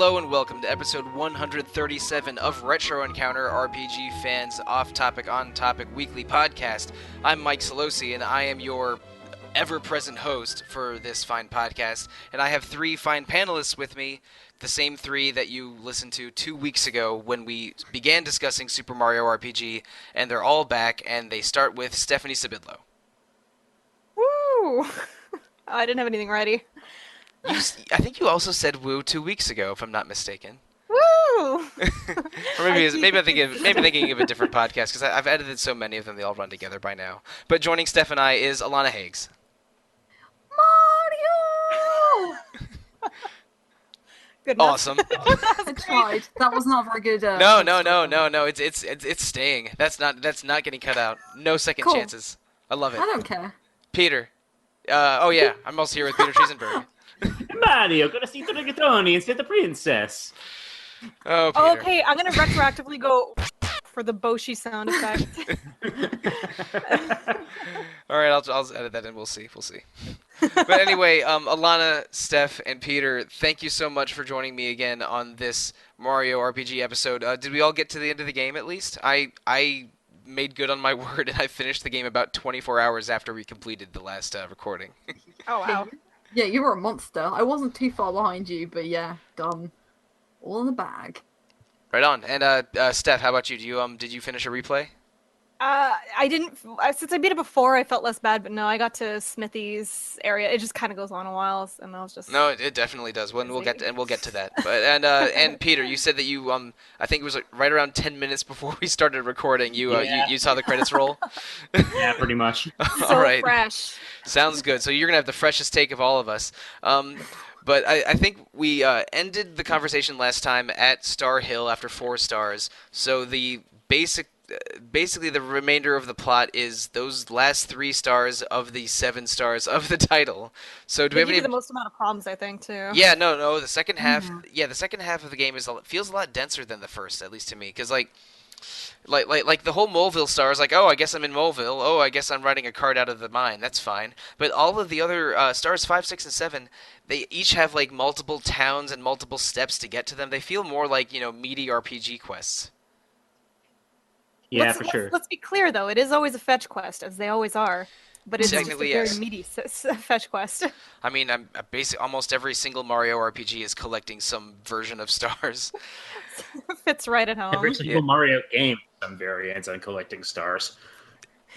Hello and welcome to episode 137 of Retro Encounter RPG Fans Off-Topic, On-Topic Weekly Podcast. I'm Mike Sollosi, and I am your ever-present host for this fine podcast. And I have three fine panelists with me, the same three that you listened to 2 weeks ago when we began discussing Super Mario RPG, and they're all back, and they start with Stephanie Sybydlo. Woo! I didn't have anything ready. I think you also said woo 2 weeks ago, if I'm not mistaken. Woo! Or maybe I'm thinking of a different podcast, because I've edited so many of them, they all run together by now. But joining Steph and I is Alana Hagues. Mario! Good enough. Awesome. I tried. That was not very good. No. It's staying. That's not getting cut out. No second Cool. chances. I love it. I don't care. Peter. I'm also here with Peter Triezenberg. Mario, conosci i reggaetoni instead of princess. Oh, Peter. Okay, I'm gonna retroactively go for the Boshi sound effect. All right, I'll edit that in. We'll see. But anyway, Alana, Steph, and Peter, thank you so much for joining me again on this Mario RPG episode. Did we all get to the end of the game at least? I made good on my word, and I finished the game about 24 hours after we completed the last recording. Oh wow. Yeah, you were a monster. I wasn't too far behind you, but yeah, done. All in the bag. Right on. And Steph, how about you? Did you finish a replay? I didn't. Since I beat it before, I felt less bad. But no, I got to Smithy's area. It just kind of goes on a while, and I was just. No, it definitely does. We'll get to that. But and Peter, you said that you I think it was like right around 10 minutes before we started recording. You saw the credits roll. Yeah, pretty much. So All right. fresh. Sounds good. So you're gonna have the freshest take of all of us. But I think we ended the conversation last time at Star Hill after 4 stars. So the basically the remainder of the plot is those last 3 stars of the 7 stars of the title. So do we have any? The most amount of problems, I think, too. Yeah, no. The second half, the second half of the game feels a lot denser than the first, at least to me, because like the whole Moleville star is like, oh, I guess I'm in Moleville. Oh, I guess I'm riding a cart out of the mine. That's fine. But all of the other stars 5, 6, and 7, they each have like multiple towns and multiple steps to get to them. They feel more like meaty RPG quests. Yeah, for sure. Let's be clear, though. It is always a fetch quest, as they always are. But it's just a Technically, very yes. meaty fetch quest. I mean, almost every single Mario RPG is collecting some version of stars. Fits right at home. Every single Mario game, some variants on collecting stars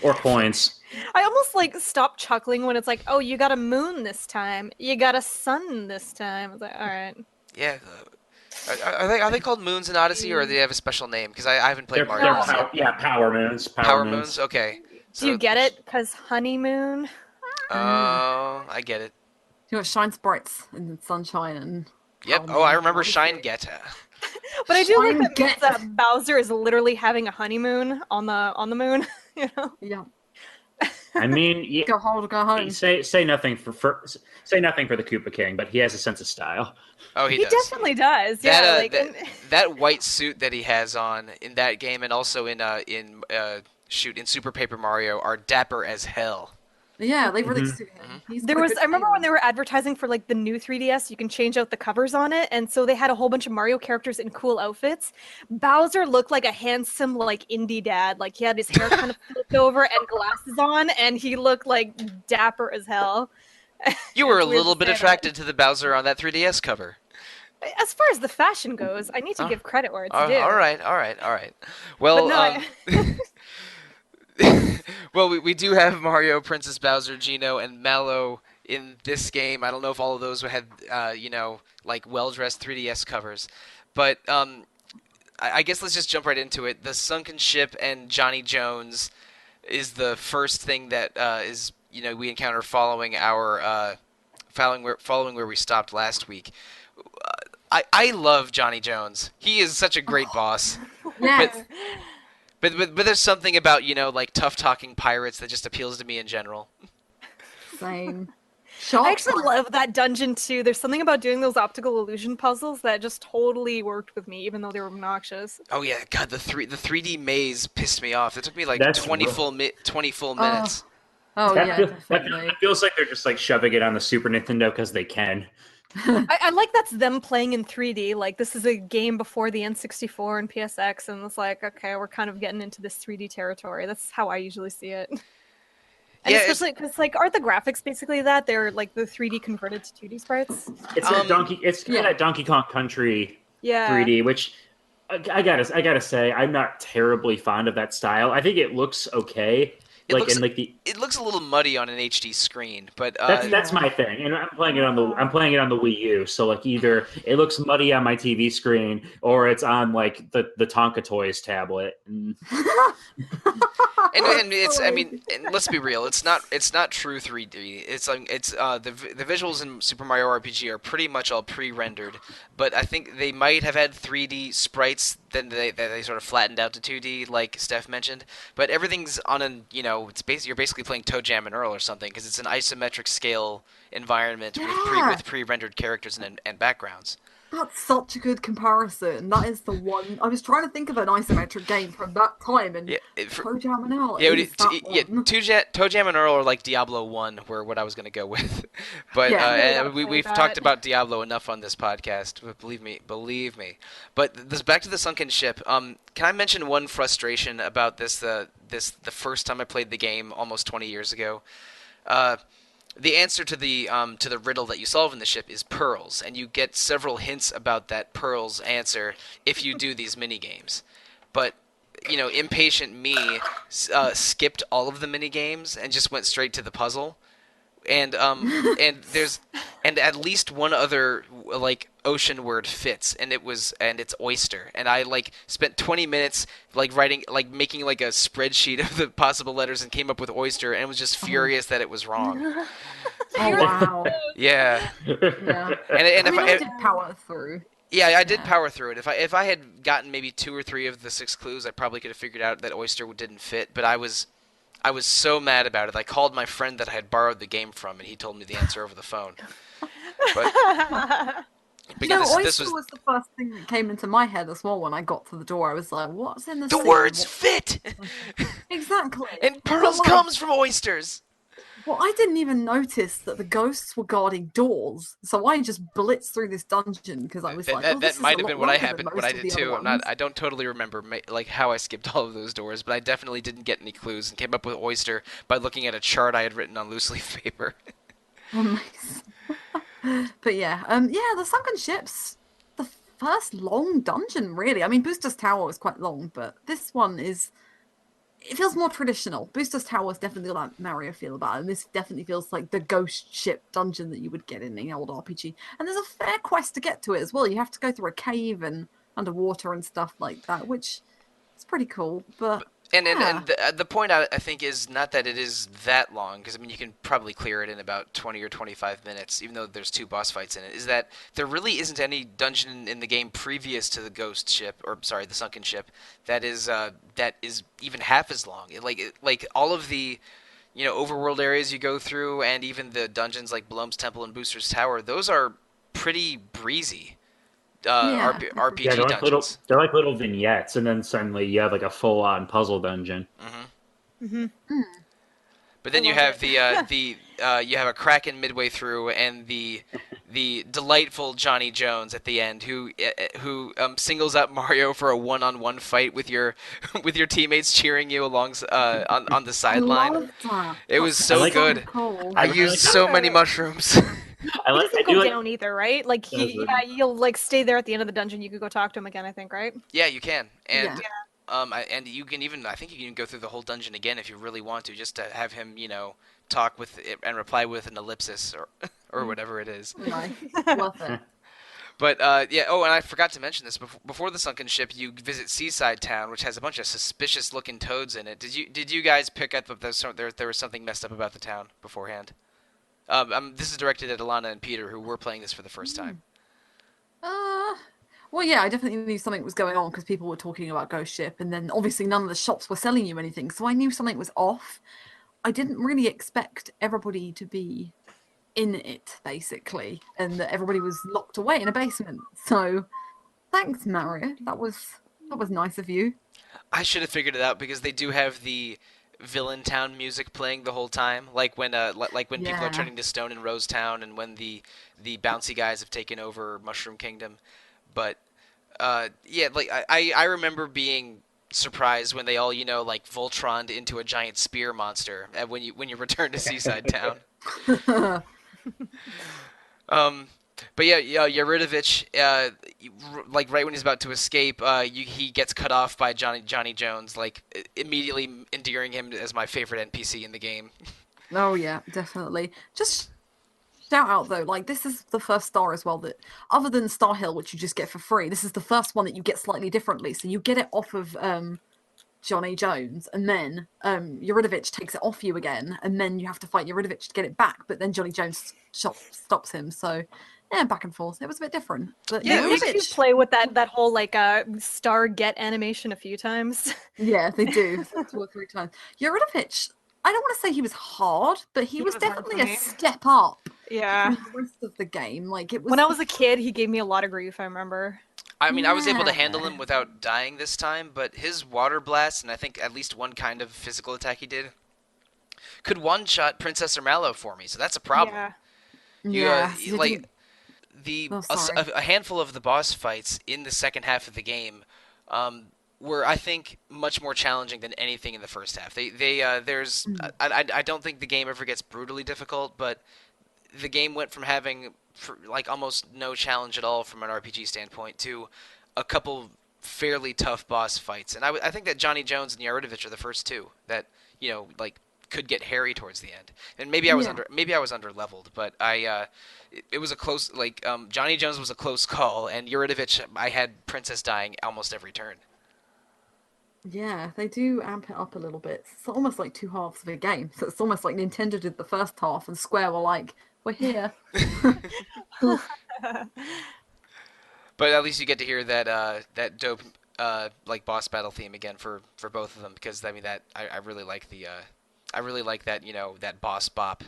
or coins. I almost stop chuckling when it's like, oh, you got a moon this time. You got a sun this time. I was like, all right. Yeah. Are they called moons in Odyssey, or do they have a special name? Because I haven't played Mario Odyssey. Power moons. Power moons? Okay. Do you get it? Because honeymoon? Oh, I get it. You know, shine sprites in the sunshine and. Yep. Oh, I remember Shine Get. But I do like that, Shine means that Bowser is literally having a honeymoon on the moon. Yeah. I mean, Go home. say nothing for the Koopa King, but he has a sense of style. Oh, he He does. definitely does. Yeah. That white suit that he has on in that game, and also in Super Paper Mario, are dapper as hell. Yeah, they really suit him. I remember when they were advertising for the new 3DS, you can change out the covers on it, and so they had a whole bunch of Mario characters in cool outfits. Bowser looked like a handsome indie dad. He had his hair kind of flipped over and glasses on, and he looked dapper as hell. You were a It's weird little to bit say attracted to the Bowser on that 3DS cover. As far as the fashion goes, I need to give credit where it's due. All right. Well, But no, well, we do have Mario, Princess Bowser, Geno, and Mallow in this game. I don't know if all of those had, well-dressed 3DS covers. But I guess let's just jump right into it. The sunken ship and Johnny Jones is the first thing that is, we encounter following our following where we stopped last week. I love Johnny Jones. He is such a great boss. Yes. But there's something about, tough-talking pirates that just appeals to me in general. Same. I actually love that dungeon too. There's something about doing those optical illusion puzzles that just totally worked with me, even though they were obnoxious. Oh yeah, God, the 3D maze pissed me off. It took me 20 full minutes. Oh, That yeah, feels, definitely. it feels like they're just shoving it on the Super Nintendo because they can. I like that's them playing in 3D. Like this is a game before the N64 and PSX, and it's like, okay, we're kind of getting into this 3D territory. That's how I usually see it. And Yeah, especially because, like, aren't the graphics basically that? They're like the 3D converted to 2D sprites? It's it's kind of yeah. that Donkey Kong Country Yeah. 3D, which I gotta say, I'm not terribly fond of that style. I think it looks okay, it like looks in like the it looks a little muddy on an HD screen, but that's Yeah. my thing, and I'm playing it on the Wii U. So like either it looks muddy on my TV screen, or it's on like the Tonka Toys tablet. And and it's I mean, and let's be real, it's not true 3D. It's like the visuals in Super Mario RPG are pretty much all pre-rendered, but I think they might have had 3D sprites then they sort of flattened out to 2D like Steph mentioned, but everything's on an you're basically playing Toe Jam and Earl or something because it's an isometric scale environment Yeah. with pre-rendered characters and backgrounds. That's such a good comparison. That is the one. I was trying to think of an isometric game from that time, and Yeah, Toe Jam and Earl yeah, is that one. Toe Jam and Earl are like Diablo 1 were what I was going to go with. But Yeah. Really gotta we've play talked that. about Diablo enough on this podcast. But believe me. But this back to the sunken ship. Can I mention one frustration about the first time I played the game almost 20 years ago? Uh, the answer to the riddle that you solve in the ship is pearls, and you get several hints about that pearls answer if you do these mini games. But impatient me skipped all of the mini games and just went straight to the puzzle. And there's and at least one other like ocean word fits, and it's oyster. And I like spent 20 minutes like writing like making like a spreadsheet of the possible letters and came up with oyster and was just Oh, furious that it was wrong. oh You're wow. Yeah. Yeah. And I if mean, I did power through. yeah, I did Yeah. power through it. If I had gotten maybe 2 or 3 of the 6 clues, I probably could have figured out that oyster didn't fit. But I was so mad about it. I called my friend that I had borrowed the game from, and he told me the answer over the phone. But You yeah, know, this oyster was was the first thing that came into my head as well when I got to the door. I was like, "What's in the the sea? words What?" fit, Exactly. and But pearls like, comes from oysters. well, I didn't even notice that the ghosts were guarding doors, so I just blitzed through this dungeon because I was That, like, that, "Oh, that this is a might have lot been what I longer than happened, what I most of did the other too. ones." I don't totally remember like how I skipped all of those doors, but I definitely didn't get any clues and came up with oyster by looking at a chart I had written on loose leaf paper. Nice. But yeah, yeah, the sunken ships, the first long dungeon, really. I mean, Booster's Tower was quite long, but this one is. It feels more traditional. Booster's Tower is definitely got that Mario feel about it, and this definitely feels like the ghost ship dungeon that you would get in the old RPG. And there's a fair quest to get to it as well. You have to go through a cave and underwater and stuff like that, which is pretty cool. But And and, yeah, and the point I think is not that it is that long, because I mean you can probably clear it in about 20 or 25 minutes, even though there's 2 boss fights in it. Is that there really isn't any dungeon in the game previous to the ghost ship, or sorry, the sunken ship, that is even half as long. Like all of the overworld areas you go through, and even the dungeons like Bloom's Temple and Booster's Tower, those are pretty breezy yeah, yeah, RPG dungeons. they're like little vignettes, and then suddenly you have like a full on puzzle dungeon. hmm mm, But I then you love have it. you have a Kraken midway through, and the delightful Johnny Jones at the end, who singles out Mario for a one-on-one fight with your with your teammates cheering you along on the I sideline. love that. It was That's I so like so good. cool. I I used like so many mushrooms. He I doesn't do go like down either, right? Like those. yeah, you'll like stay there at the end of the dungeon. You could go talk to him again, I think, right? Yeah, you can, Yeah. and you can even I think you can go through the whole dungeon again if you really want to, just to have him talk with and reply with an ellipsis or or whatever it is. Nice. Worth it. But yeah. Oh, and I forgot to mention this before the sunken ship. You visit Seaside Town, which has a bunch of suspicious-looking toads in it. Did you guys pick up that there was something messed up about the town beforehand? This is directed at Alana and Peter, who were playing this for the first time. Uh, well, yeah, I definitely knew something was going on because people were talking about Ghost Ship, and then obviously none of the shops were selling you anything, so I knew something was off. I didn't really expect everybody to be in it, basically, and that everybody was locked away in a basement. So, thanks, Mario. That was nice of you. I should have figured it out because they do have Villain Town music playing the whole time, like when people are Yeah. turning to stone in Rose Town, and when the bouncy guys have taken over Mushroom Kingdom. But yeah, like I remember being surprised when they all like Voltroned into a giant spear monster when you return to Seaside Town. Um, but yeah, Yuritovich, like right when he's about to escape, he gets cut off by Johnny Jones, like immediately endearing him as my favorite NPC in the game. Oh yeah, definitely. Just shout out though, like this is the first star as well that, other than Star Hill, which you just get for free, this is the first one that you get slightly differently. So you get it off of Johnny Jones, and then Yuritovich takes it off you again, and then you have to fight Yuritovich to get it back. But then Johnny Jones stops him. So yeah, back and forth. It was a bit different. But Yeah, it They was. actually Yuritovich, play with that whole like star get animation a few times. yeah, they do 2 or 3 times. Yuritovich, I don't want to say he was hard, but he He was was hard for definitely a me. step up Yeah. from the rest of the game. Like it When was. I was a kid, he gave me a lot of grief, I remember. I mean, I was able to handle Yeah. him without dying this time, but his water blast, and I think at least one kind of physical attack he did, could one-shot Princess Mallow for me. So that's a problem. Yeah. You Yeah, so they like didn't. the Oh, sorry. a handful of the boss fights in the second half of the game were, I think, much more challenging than anything in the first half. There's Mm. I don't think the game ever gets brutally difficult, but the game went from having like almost no challenge at all from an RPG standpoint to a couple fairly tough boss fights. And I think that Johnny Jones and Yaritovich are the first two that like could get hairy towards the end. And Yeah. maybe I was under leveled, but it was a close, like Johnny Jones was a close call, and Yuritovich, I had Princess dying almost every turn. Yeah, they do amp it up a little bit. It's almost like two halves of a game. So it's almost like Nintendo did the first half and Square were like, we're here. But at least you get to hear that dope like boss battle theme again for both of them, because I mean that I really like the I really like that that boss bop.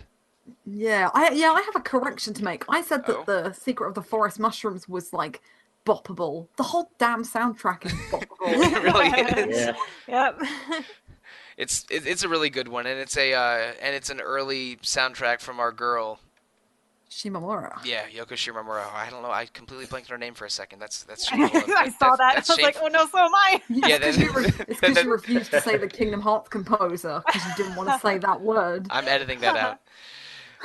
Yeah, I have a correction to make. I said that Oh, the Secret of the Forest Mushrooms was like boppable. The whole damn soundtrack is boppable. it really is. Yeah. Yep. It's a really good one, and it's an early soundtrack from our girl. Shimamura. Yeah, Yoko Shimomura. I don't know. I completely blanked on her name for a second. That's shameful. I saw that. I That's was like, shameful. oh no, so am I. Yeah, It's because you refused to say the Kingdom Hearts composer because you didn't want to say that word. I'm editing that out.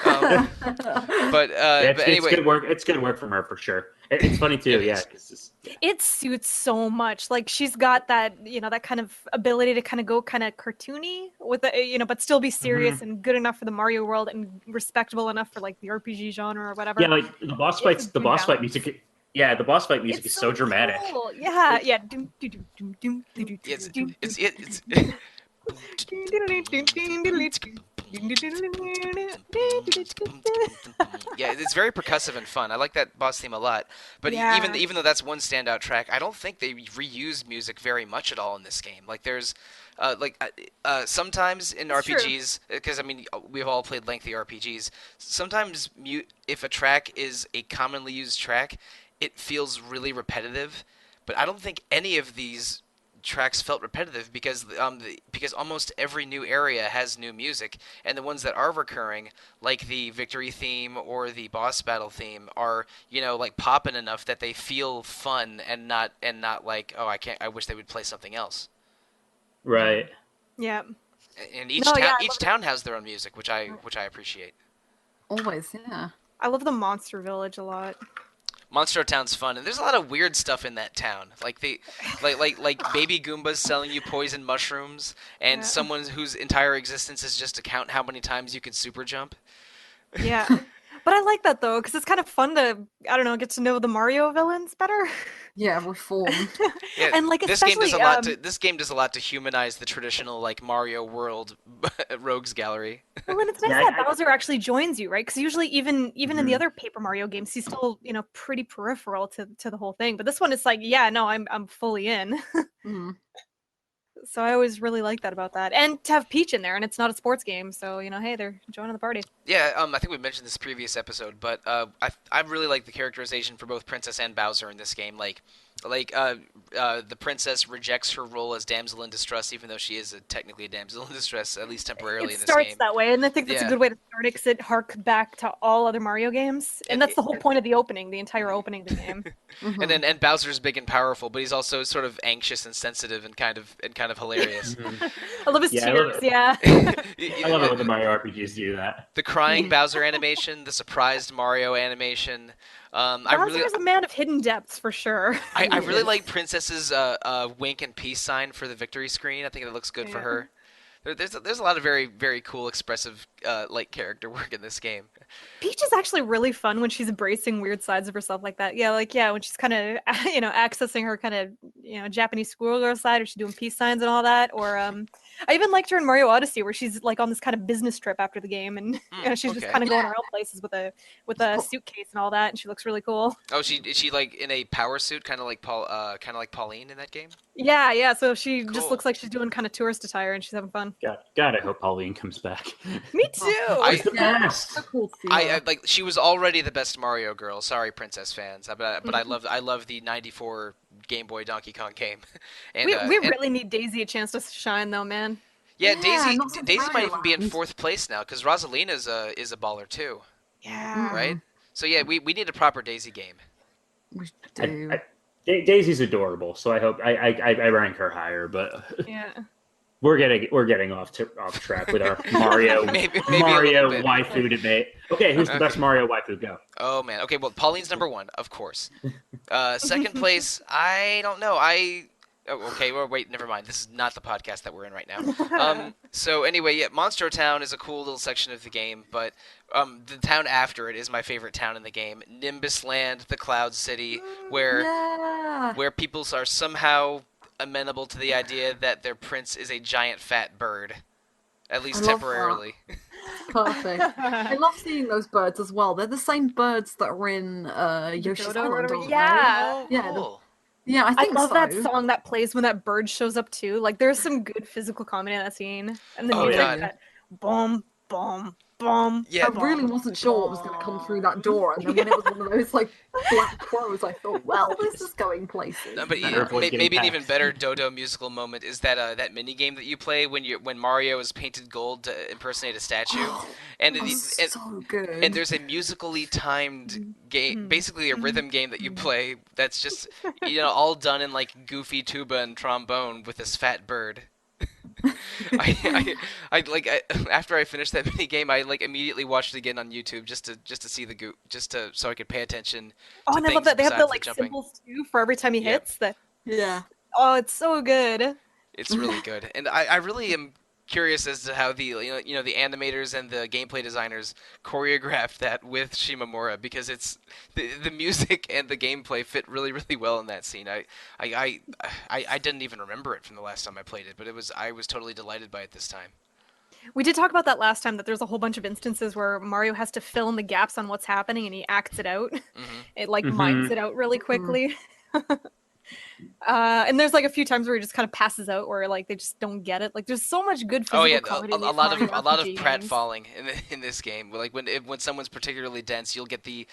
Um, but It's anyway, good work. It's good work from her for sure. It's funny too. It Yeah. is. It suits so much. Like she's got that, that kind of ability to kind of go kind of cartoony with the, but still be serious and good enough for the Mario world and respectable enough for like the RPG genre or whatever. Yeah, like the boss It's fights. a The good boss fight balance. music. Yeah, the boss fight music It's is so dramatic. cool. Yeah, yeah. Doom, doom, doom, doom, doom, doom, doom, it's doom, it's doom. it's. Yeah, it's very percussive and fun. I like that boss theme a lot. But Yeah. even though that's one standout track, I don't think they reuse music very much at all in this game. Like there's sometimes in It's true. RPGs, because I mean we've all played lengthy RPGs. Sometimes if a track is a commonly used track, it feels really repetitive. But I don't think any of these tracks felt repetitive because almost every new area has new music, and the ones that are recurring, like the victory theme or the boss battle theme, are like poppin' enough that they feel fun and not like, oh, I wish they would play something else. Right. Yeah. And No, yeah, I each love town has their own music, which I appreciate. Always, yeah. I love the Monster Village a lot. Monstro Town's fun, and there's a lot of weird stuff in that town. Like like baby Goombas selling you poison mushrooms, and Yeah. someone whose entire existence is just to count how many times you can super jump. Yeah. But I like that though, because it's kind of fun to, I don't know, get to know the Mario villains better. Yeah, reformed. Yeah, And like this game does especially a lot to humanize the traditional like Mario World rogues gallery. well, and it's nice Yeah, that Bowser actually joins you, right? Because usually even in the Mhm. other Paper Mario games, he's still, pretty peripheral to the whole thing. But this one it's like, yeah, no, I'm fully in. Mm. So I always really like that about that. And to have Peach in there and it's not a sports game, so hey, they're joining the party. Yeah, I think we mentioned this previous episode, but I really like the characterization for both Princess and Bowser in this game. Like, Like the princess rejects her role as damsel in distress, even though she is technically a damsel in distress, at least temporarily It in this starts game. that way, and I think that's a Yeah. good way to start it because it hark back to all other Mario games, and that's the whole point of the opening, the entire opening of the game. And Bowser's big and powerful, but he's also sort of anxious and sensitive and kind of hilarious. I love his Yeah, I love tears. it. Yeah. I love it when the Mario RPGs do that. The crying Bowser animation, the surprised Mario animation. Bowser is a man of hidden depths for sure. I really is. like Princess's wink and peace sign for the victory screen. I think it looks good for Yeah. her. There's a lot of very very cool expressive like character work in this game. Peach is actually really fun when she's embracing weird sides of herself like that. Yeah, when she's kind of accessing her kind of Japanese schoolgirl side, or she's doing peace signs and all that. Or I even liked her in Mario Odyssey where she's like on this kind of business trip after the game, and she's just Okay. kind of going around places with a suitcase and all that, and she looks really cool. Oh, is she like in a power suit, kind of like Pauline in that game? Yeah. So she Cool. just looks like she's doing kind of tourist attire, and she's having fun. God, I hope Pauline comes back. Me too. I- She's the best. So cool to see I her. like she was already the best Mario girl. Sorry, Princess fans, but I love the '94 Game Boy Donkey Kong game. And we really need Daisy a chance to shine, though, man. yeah, Yeah, not since Daisy might even be in Mario fourth place now because Rosalina's is a baller too, Yeah. right? So yeah, we need a proper Daisy game. We do. Daisy's adorable, so I hope I rank her higher. But Yeah. we're getting off track with our Mario Maybe a Mario little bit. waifu debate. Okay, who's the best Okay. Mario waifu? Go. Oh man. Okay, well Pauline's number one, of course. Second place, I don't know. Okay, well, wait, never mind. This is not the podcast that we're in right now. So anyway, yeah, Monstro Town is a cool little section of the game, but the town after it is my favorite town in the game, Nimbus Land, the Cloud City, where people are somehow amenable to the idea that their prince is a giant fat bird, at least I love temporarily. Perfect. I love seeing those birds as well. They're the same birds that are in Yoshi's Dodo or Island. whatever. aren't they? Yeah. Oh, Yeah, cool. Yeah, I I think love so. that song that plays when that bird shows up too. Like there's some good physical comedy in that scene, and the Oh, music, God. that boom, boom, boom. Yeah. I really wasn't sure what was going to come through that door, and then when it was one of those like black crows, I thought, well, this is going places. No, but Better avoid getting maybe an hacked. even better Dodo musical moment is that mini game that you play when Mario is painted gold to impersonate a statue, and That was so good. and there's a musically timed game, basically a rhythm game that you play that's just all done in like goofy tuba and trombone with this fat bird. After I finished that mini game, I like immediately watched it again on YouTube just to see so I could pay attention. Oh, to and I love things that they have the besides like jumping. symbols too for every time he Yeah. hits. That Yeah. it's so good. It's really good, and I really am curious as to how the the animators and the gameplay designers choreographed that with Shimamura, because it's the music and the gameplay fit really really well in that scene. I didn't even remember it from the last time I played it, but I was totally delighted by it this time. We did talk about that last time, that there's a whole bunch of instances where Mario has to fill in the gaps on what's happening and he acts it out. It like minds it out really quickly. And there's like a few times where he just kind of passes out, where like they just don't get it. Like there's so much good physical Oh yeah, comedy in a these lot of Mario RPG pratfalling games. falling in this game. Like when someone's particularly dense, you'll get the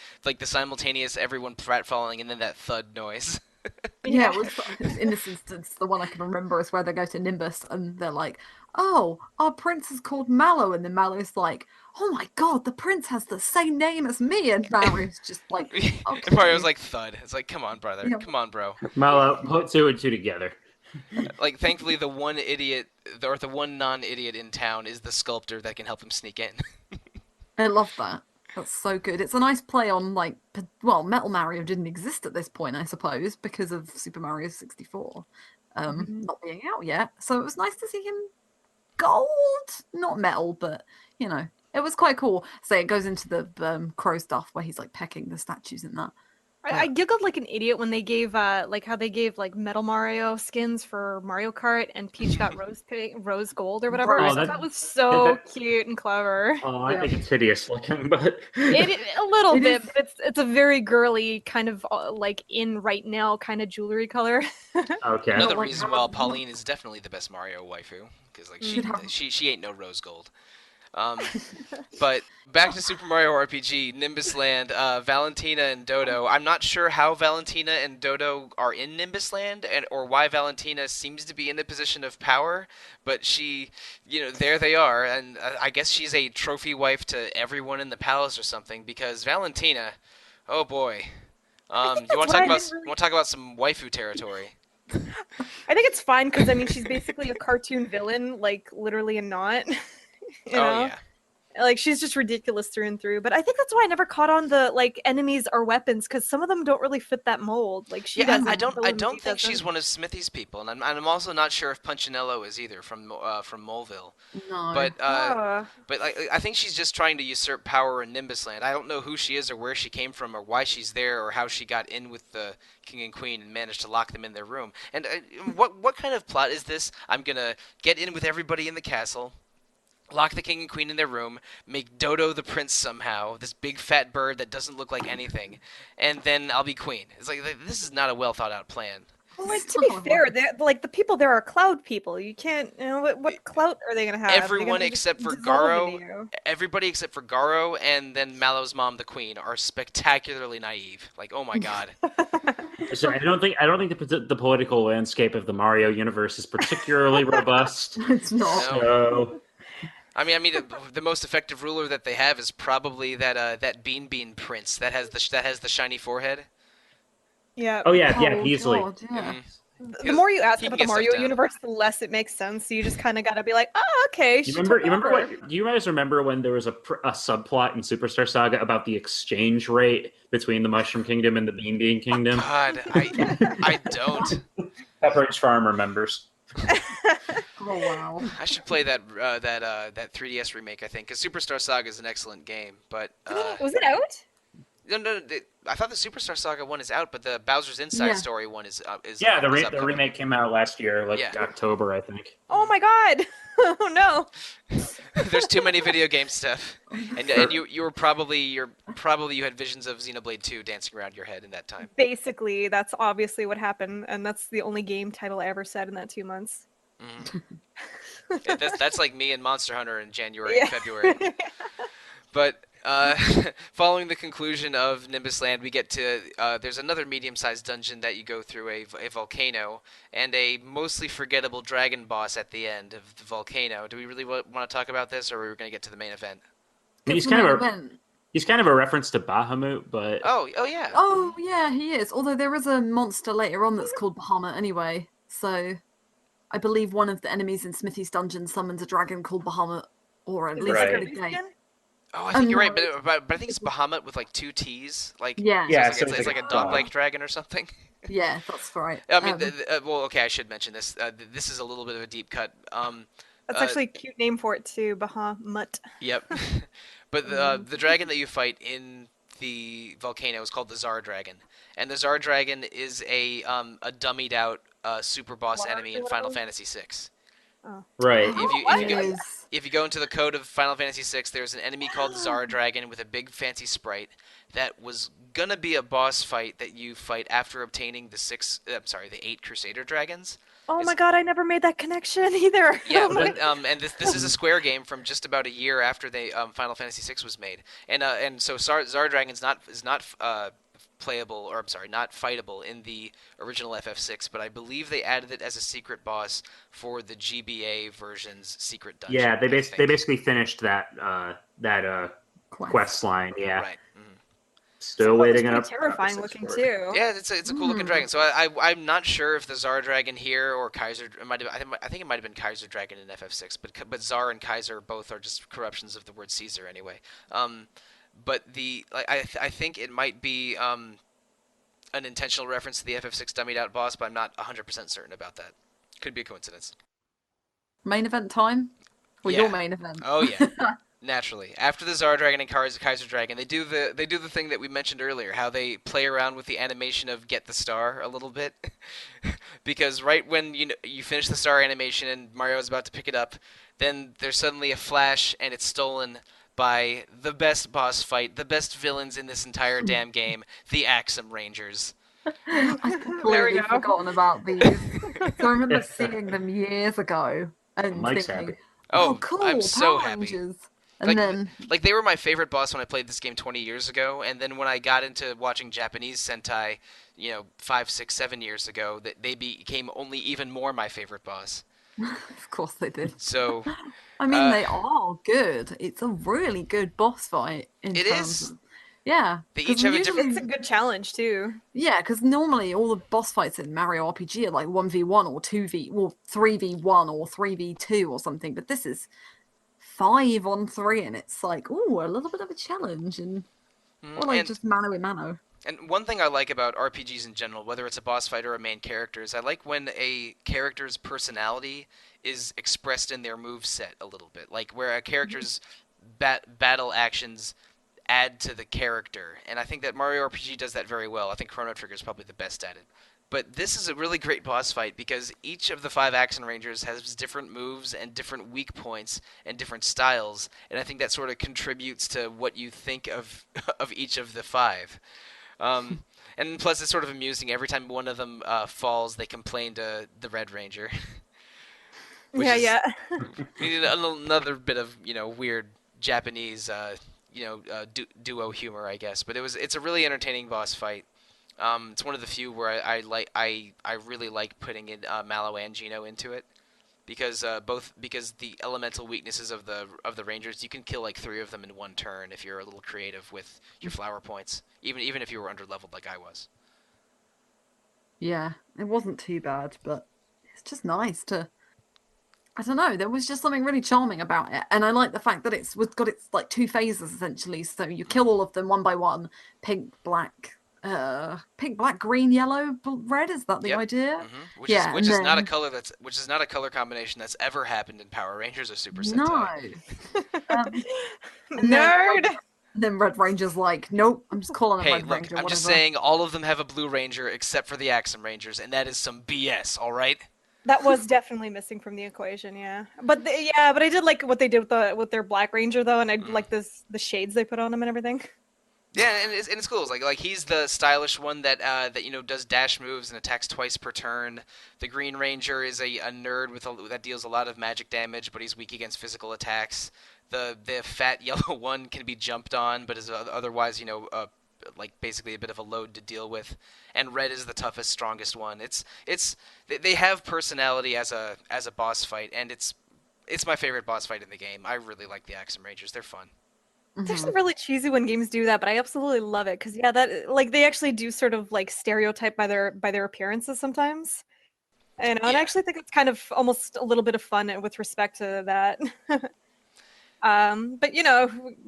simultaneous everyone pratfalling and then that thud noise. Yeah, in this instance, the one I can remember is where they go to Nimbus and they're like, oh, our prince is called Mallow. And then Mallow's like, oh my god, the prince has the same name as me. And Mario's just like, okay. And Mario's like thud. It's like, come on, brother, Yeah. come on, bro. Malo, put two and two together. Like, thankfully, the one idiot or the one non-idiot in town is the sculptor that can help him sneak in. I love that. That's so good. It's a nice play on, like, well, Metal Mario didn't exist at this point, I suppose, because of Super Mario 64 not being out yet. So it was nice to see him gold, not metal, but, it was quite cool. So it goes into the crow stuff where he's, like, pecking the statues in that. I giggled like an idiot when they gave like how they gave like Metal Mario skins for Mario Kart, and Peach got rose gold or whatever. Oh, That was so cute and clever. Oh, I think it's hideous looking, but A little It bit, is- but it's a very girly kind of like in right now kind of jewelry color. okay. Another like reason how- why Pauline is definitely the best Mario waifu, because like Should have- she ain't no rose gold. Um, but back to Super Mario RPG, Nimbus Land, Valentina and Dodo. I'm not sure how Valentina and Dodo are in Nimbus Land, and or why Valentina seems to be in a position of power, but she, there they are, and I guess she's a trophy wife to everyone in the palace or something. Because Valentina, oh boy, I think you that's want to why talk I about didn't really. some waifu territory? I think it's fine because I mean she's basically a cartoon villain, like literally and not. you Oh know, yeah. like she's just ridiculous through and through. But I think that's why I never caught on the like enemies or weapons because some of them don't really fit that mold. Like she Yeah, I doesn't. don't. I don't Sollosi think she's doesn't. one of Smithy's people, and I'm also not sure if Punchinello is either from Moleville. No. But Ah. I think she's just trying to usurp power in Nimbus Land. I don't know who she is or where she came from or why she's there or how she got in with the king and queen and managed to lock them in their room. And what kind of plot is this? I'm gonna get in with everybody in the castle, lock the king and queen in their room, make Dodo the prince somehow, this big fat bird that doesn't look like anything, and then I'll be queen. It's like this is not a well thought out plan. Well, like to be fair, like the people there are cloud people. You can't, what clout are they gonna have? They're Everyone gonna just except for dissolve into Garo, you. everybody except for Garo and then Mallow's mom, the queen, are spectacularly naive. Like, oh my god. So I don't think the political landscape of the Mario universe is particularly robust. It's not. No. So I mean, the most effective ruler that they have is probably that Bean Prince that has the shiny forehead. Yeah. oh yeah, Oh easily. God, yeah. The more you ask He can about the get stuff Mario down. universe, the less it makes sense. So you just kind of gotta be like, oh, okay, You she remember? took You remember over. what? Do you guys remember when there was a subplot in Superstar Saga about the exchange rate between the Mushroom Kingdom and the Bean Kingdom? God, I don't. Pepperidge Farm remembers. Oh wow. I should play that 3DS remake. I think because Superstar Saga is an excellent game, but Was it out? no, I thought the Superstar Saga one is out, but the Bowser's Inside Yeah. Story one is Yeah, the is the upcoming. remake came out last year, like Yeah. October, I think. Oh my god! Oh no! There's too many video game stuff, and you were probably you had visions of Xenoblade 2 dancing around your head in that time. Basically, that's obviously what happened, and that's the only game title I ever said in that 2 months. Mm. Yeah, that's like me and Monster Hunter in January and Yeah. February. But following the conclusion of Nimbus Land, we get to there's another medium-sized dungeon that you go through a volcano and a mostly forgettable dragon boss at the end of the volcano. Do we really want to talk about this, or are we going to get to the main event? I mean, It's the main event. he's kind of a reference to Bahamut, but Oh yeah. Oh yeah, he is. Although there is a monster later on that's called Bahamut anyway. So I believe one of the enemies in Smithy's dungeon summons a dragon called Bahamut, or at least Right. at the gate. Oh, I think you're right, no. but I think it's Bahamut with like two T's, like Yeah. so Yeah, it's so like, it's it's like like a a dog-like dog. dragon or something. Yeah, that's right. I mean, well, okay, I should mention this. This is a little bit of a deep cut. That's actually a cute name for it too, Bahamut. Yep. But the dragon that you fight in the volcano is called the Tsar Dragon, and the Tsar Dragon is a dummied out super boss Large enemy in or Final whatever? Fantasy VI. right. If you go into the code of Final Fantasy VI, there's an enemy called the Tsar Dragon with a big fancy sprite that was gonna be a boss fight that you fight after obtaining the 8 Crusader dragons. Oh my god, I never made that connection either. Yeah, Oh my- but, and this is a Square game from just about a year after they Final Fantasy VI was made, and so Tsar Dragon is not playable, or I'm sorry, not fightable in the original FF6, but I believe they added it as a secret boss for the GBA version's secret dungeon. Yeah, they I think. basically finished that quest line. Yeah, Right. Mhm. still Some of waiting it's on pretty terrifying looking too. Yeah, it's a cool looking dragon. So I'm not sure if the Tsar Dragon here or Kaiser it might have, I think it might have been Kaiser Dragon in FF6, but Tsar and Kaiser both are just corruptions of the word Caesar anyway. But I think it might be an intentional reference to the FF6 dummied out boss, but I'm not 100% certain about that. Could be a coincidence. Main event time? Or Yeah. your main event? Oh yeah. Naturally, after the Tsar Dragon and Kaiser Dragon, they do the thing that we mentioned earlier, how they play around with the animation of get the star a little bit, because right when you finish the star animation and Mario's about to pick it up, then there's suddenly a flash and it's stolen by the best boss fight, the best villains in this entire damn game, the Axum Rangers. I've completely go. forgotten about these. So I remember seeing them years ago and Mike's thinking, happy. oh, Oh, cool, I'm so Power happy. Rangers. And then like they were my favorite boss when I played this game 20 years ago, and then when I got into watching Japanese Sentai, 5, 6, 7 years ago, that they became only even more my favorite boss. of course they did. So I mean, uh, they are good. It's a really good boss fight in it terms is. of, yeah, They because each have a usually, different. It's a good challenge too. yeah, because normally all the boss fights in Mario RPG are like 1v1 or 3v1 or 3v2 or something, but this is 5-on-3, and it's like, ooh, a little bit of a challenge, and or like And just mano a mano. one thing I like about RPGs in general, whether it's a boss fight or a main character, is I like when a character's personality is expressed in their move set a little bit, like where a character's battle actions add to the character, and I think that Mario RPG does that very well. I think Chrono Trigger is probably the best at it. But this is a really great boss fight because each of the 5 Action Rangers has different moves and different weak points and different styles, and I think that sort of contributes to what you think of of each of the five. Um, and plus, it's sort of amusing. Every time one of them falls, they complain to the Red Ranger, which Yeah, is yeah. another bit of weird Japanese duo humor, I guess. But it's a really entertaining boss fight. It's one of the few where I really like putting in Mallow and Gino into it because because the elemental weaknesses of the Rangers, you can kill like 3 of them in one turn if you're a little creative with your flower points, even if you were under leveled like I was. Yeah, it wasn't too bad, but it's just nice to. I don't know. There was just something really charming about it, and I like the fact that it's got its like 2 phases essentially. So you kill all of them one by one: pink, black, green, yellow, red. Is that the Yep. idea? Which is Yeah, and then which is not a color combination that's ever happened in Power Rangers or Super no, Sentai. um, and then Nerd. Red Ranger's like, nope, I'm just calling him Hey, Red look, Ranger, I'm just whatever. saying all of them have a Blue Ranger except for the Axum Rangers, and that is some BS, all right? That was definitely missing from the equation, yeah. But but I did like what they did with their Black Ranger though, and I Mm. like the shades they put on him and everything. Yeah, and it's cool. It's like he's the stylish one that does dash moves and attacks twice per turn. The Green Ranger is a nerd that deals a lot of magic damage, but he's weak against physical attacks. The fat yellow one can be jumped on, but is otherwise like basically a bit of a load to deal with. And Red is the toughest, strongest one. They have personality as a boss fight, and it's my favorite boss fight in the game. I really like the Axum Rangers. They're fun. It's Mhm. actually really cheesy when games do that, but I absolutely love it because yeah, that like they actually do sort of like stereotype by their appearances sometimes. And I Yeah. actually think it's kind of almost a little bit of fun with respect to that. But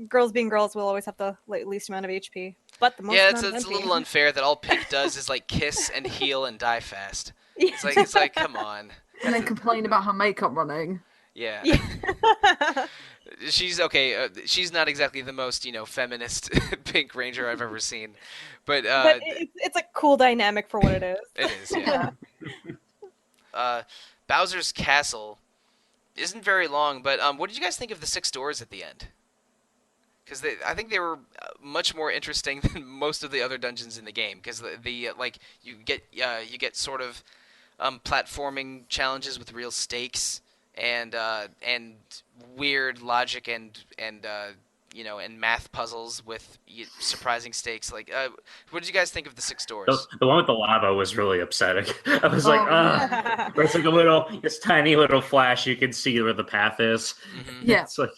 girls being girls will always have the least amount of HP, but the most Yeah, amount of it's a MP. little unfair that all Pink does is like kiss and heal and die fast. Yeah. It's like come on. And then complain about her makeup running. Yeah. Yeah. She's okay. She's not exactly the most feminist Pink Ranger I've ever seen, but But it's a cool dynamic for what it is. it is. Yeah. Uh, Bowser's Castle isn't very long, but what did you guys think of the 6 doors at the end? Because I think they were much more interesting than most of the other dungeons in the game. Because like you get sort of platforming challenges with real stakes and weird logic and math puzzles with surprising stakes. Like, what did you guys think of the 6 doors? The one with the lava was really upsetting. I was Oh, like, yeah. it's like this tiny little flash. You can see where the path is. Hmm. Yeah. It's like,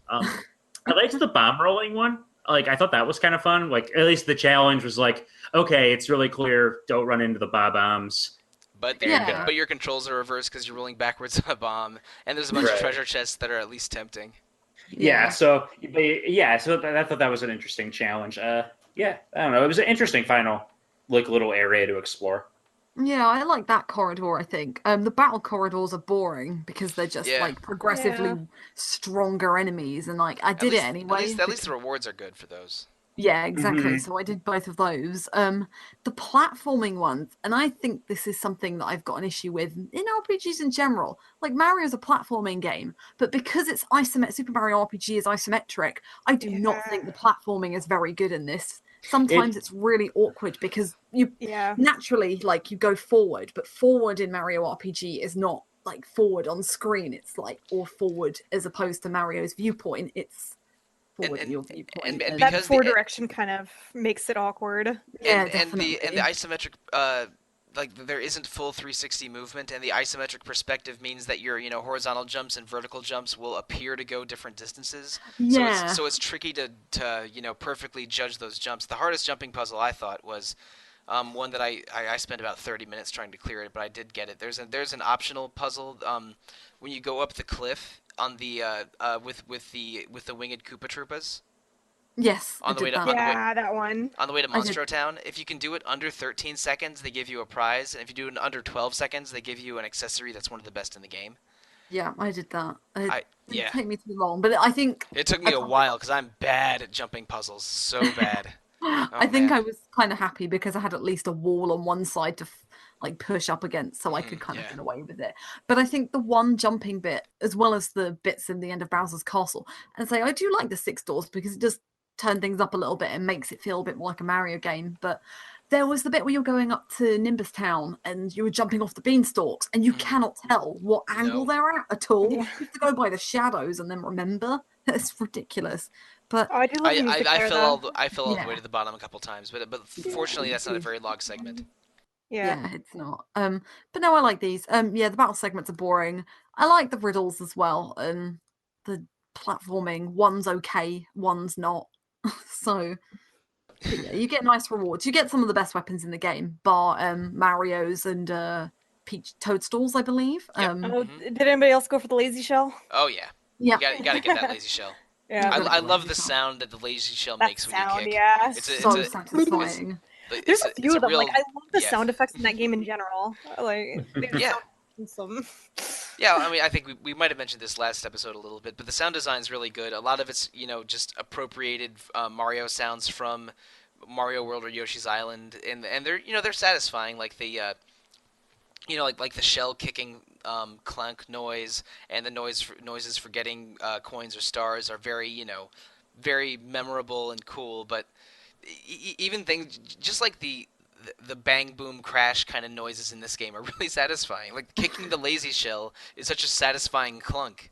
I liked the bomb rolling one. Like, I thought that was kind of fun. Like, at least the challenge was like, okay, it's really clear. Don't run into the bombs. But Yeah. but your controls are reversed because you're rolling backwards on a bomb, and there's a bunch of Right. treasure chests that are at least tempting. Yeah. So I thought that was an interesting challenge. Yeah, I don't know. It was an interesting final, like, little area to explore. Yeah, I like that corridor, I think. The battle corridors are boring because they're just Yeah. like progressively Yeah. stronger enemies, and like I did it anyway. At least the rewards are good for those. Yeah, exactly. Mhm. So I did both of those. The platforming ones, and I think this is something that I've got an issue with in RPGs in general. Like Mario's a platforming game, but because it's isometric, Super Mario RPG is isometric, I do not think the platforming is very good in this. Sometimes it's really awkward because you Yeah. naturally like you go forward, but forward in Mario RPG is not like forward on screen. It's like or forward as opposed to Mario's viewpoint. It's forward and your viewpoint. and That because four direction kind of makes it awkward. yeah, and definitely. the isometric like there isn't full 360 movement, and the isometric perspective means that your horizontal jumps and vertical jumps will appear to go different distances. Yeah. So it's tricky to perfectly judge those jumps. The hardest jumping puzzle I thought was one that I spent about 30 minutes trying to clear it, but I did get it. There's an optional puzzle when you go up the cliff on the with the winged Koopa Troopas Yes, I on the way did to that. Yeah, that one. on the way to I did. Monstro Town. If you can do it under 13 seconds, they give you a prize, and if you do it in under 12 seconds, they give you an accessory that's one of the best in the game. Yeah, I did that. It didn't Yeah. take me too long, but I think It took I me a while because I'm bad at jumping puzzles, so bad. I Oh think man. I was kind of happy because I had at least a wall on one side to like push up against, so I could kind of yeah. get away with it. But I think the one jumping bit, as well as the bits in the end of Bowser's Castle, and say I do like the six doors because it does turn things up a little bit and makes it feel a bit more like a Mario game. But there was the bit where you're going up to Nimbus Town and you were jumping off the beanstalks, and you cannot tell what angle No. they're at all. Yeah. You have to go by the shadows and then remember. It's ridiculous. But Oh, I do love the music I there, fell though. I fell all the way Yeah. to the bottom a couple times, but fortunately me that's not a too. very long segment. Yeah. Yeah, it's not. But no, I like these. Yeah, the battle segments are boring. I like the riddles as well. The platforming, one's okay, one's not. So, but yeah, you get nice rewards. You get some of the best weapons in the game, bar Mario's and Peach Toadstools, I believe. Yep. Oh, did anybody else go for the lazy shell? Oh yeah. Yeah, You gotta get that lazy shell. Yeah. gotta I get love lazy the shell. sound that the lazy shell That makes when you sound, kick. yeah. So satisfying. There's a few of them. real, Like, I love the yeah. sound effects in that game in general. Like, they just Yeah. sound awesome. Yeah, I mean, I think we might have mentioned this last episode a little bit, but the sound design is really good. A lot of it's just appropriated Mario sounds from Mario World or Yoshi's Island, and they're satisfying. Like the like the shell kicking clunk noise and the noises for getting coins or stars are very very memorable and cool. But even things just like the bang boom crash kind of noises in this game are really satisfying. Like kicking the lazy shell is such a satisfying clunk.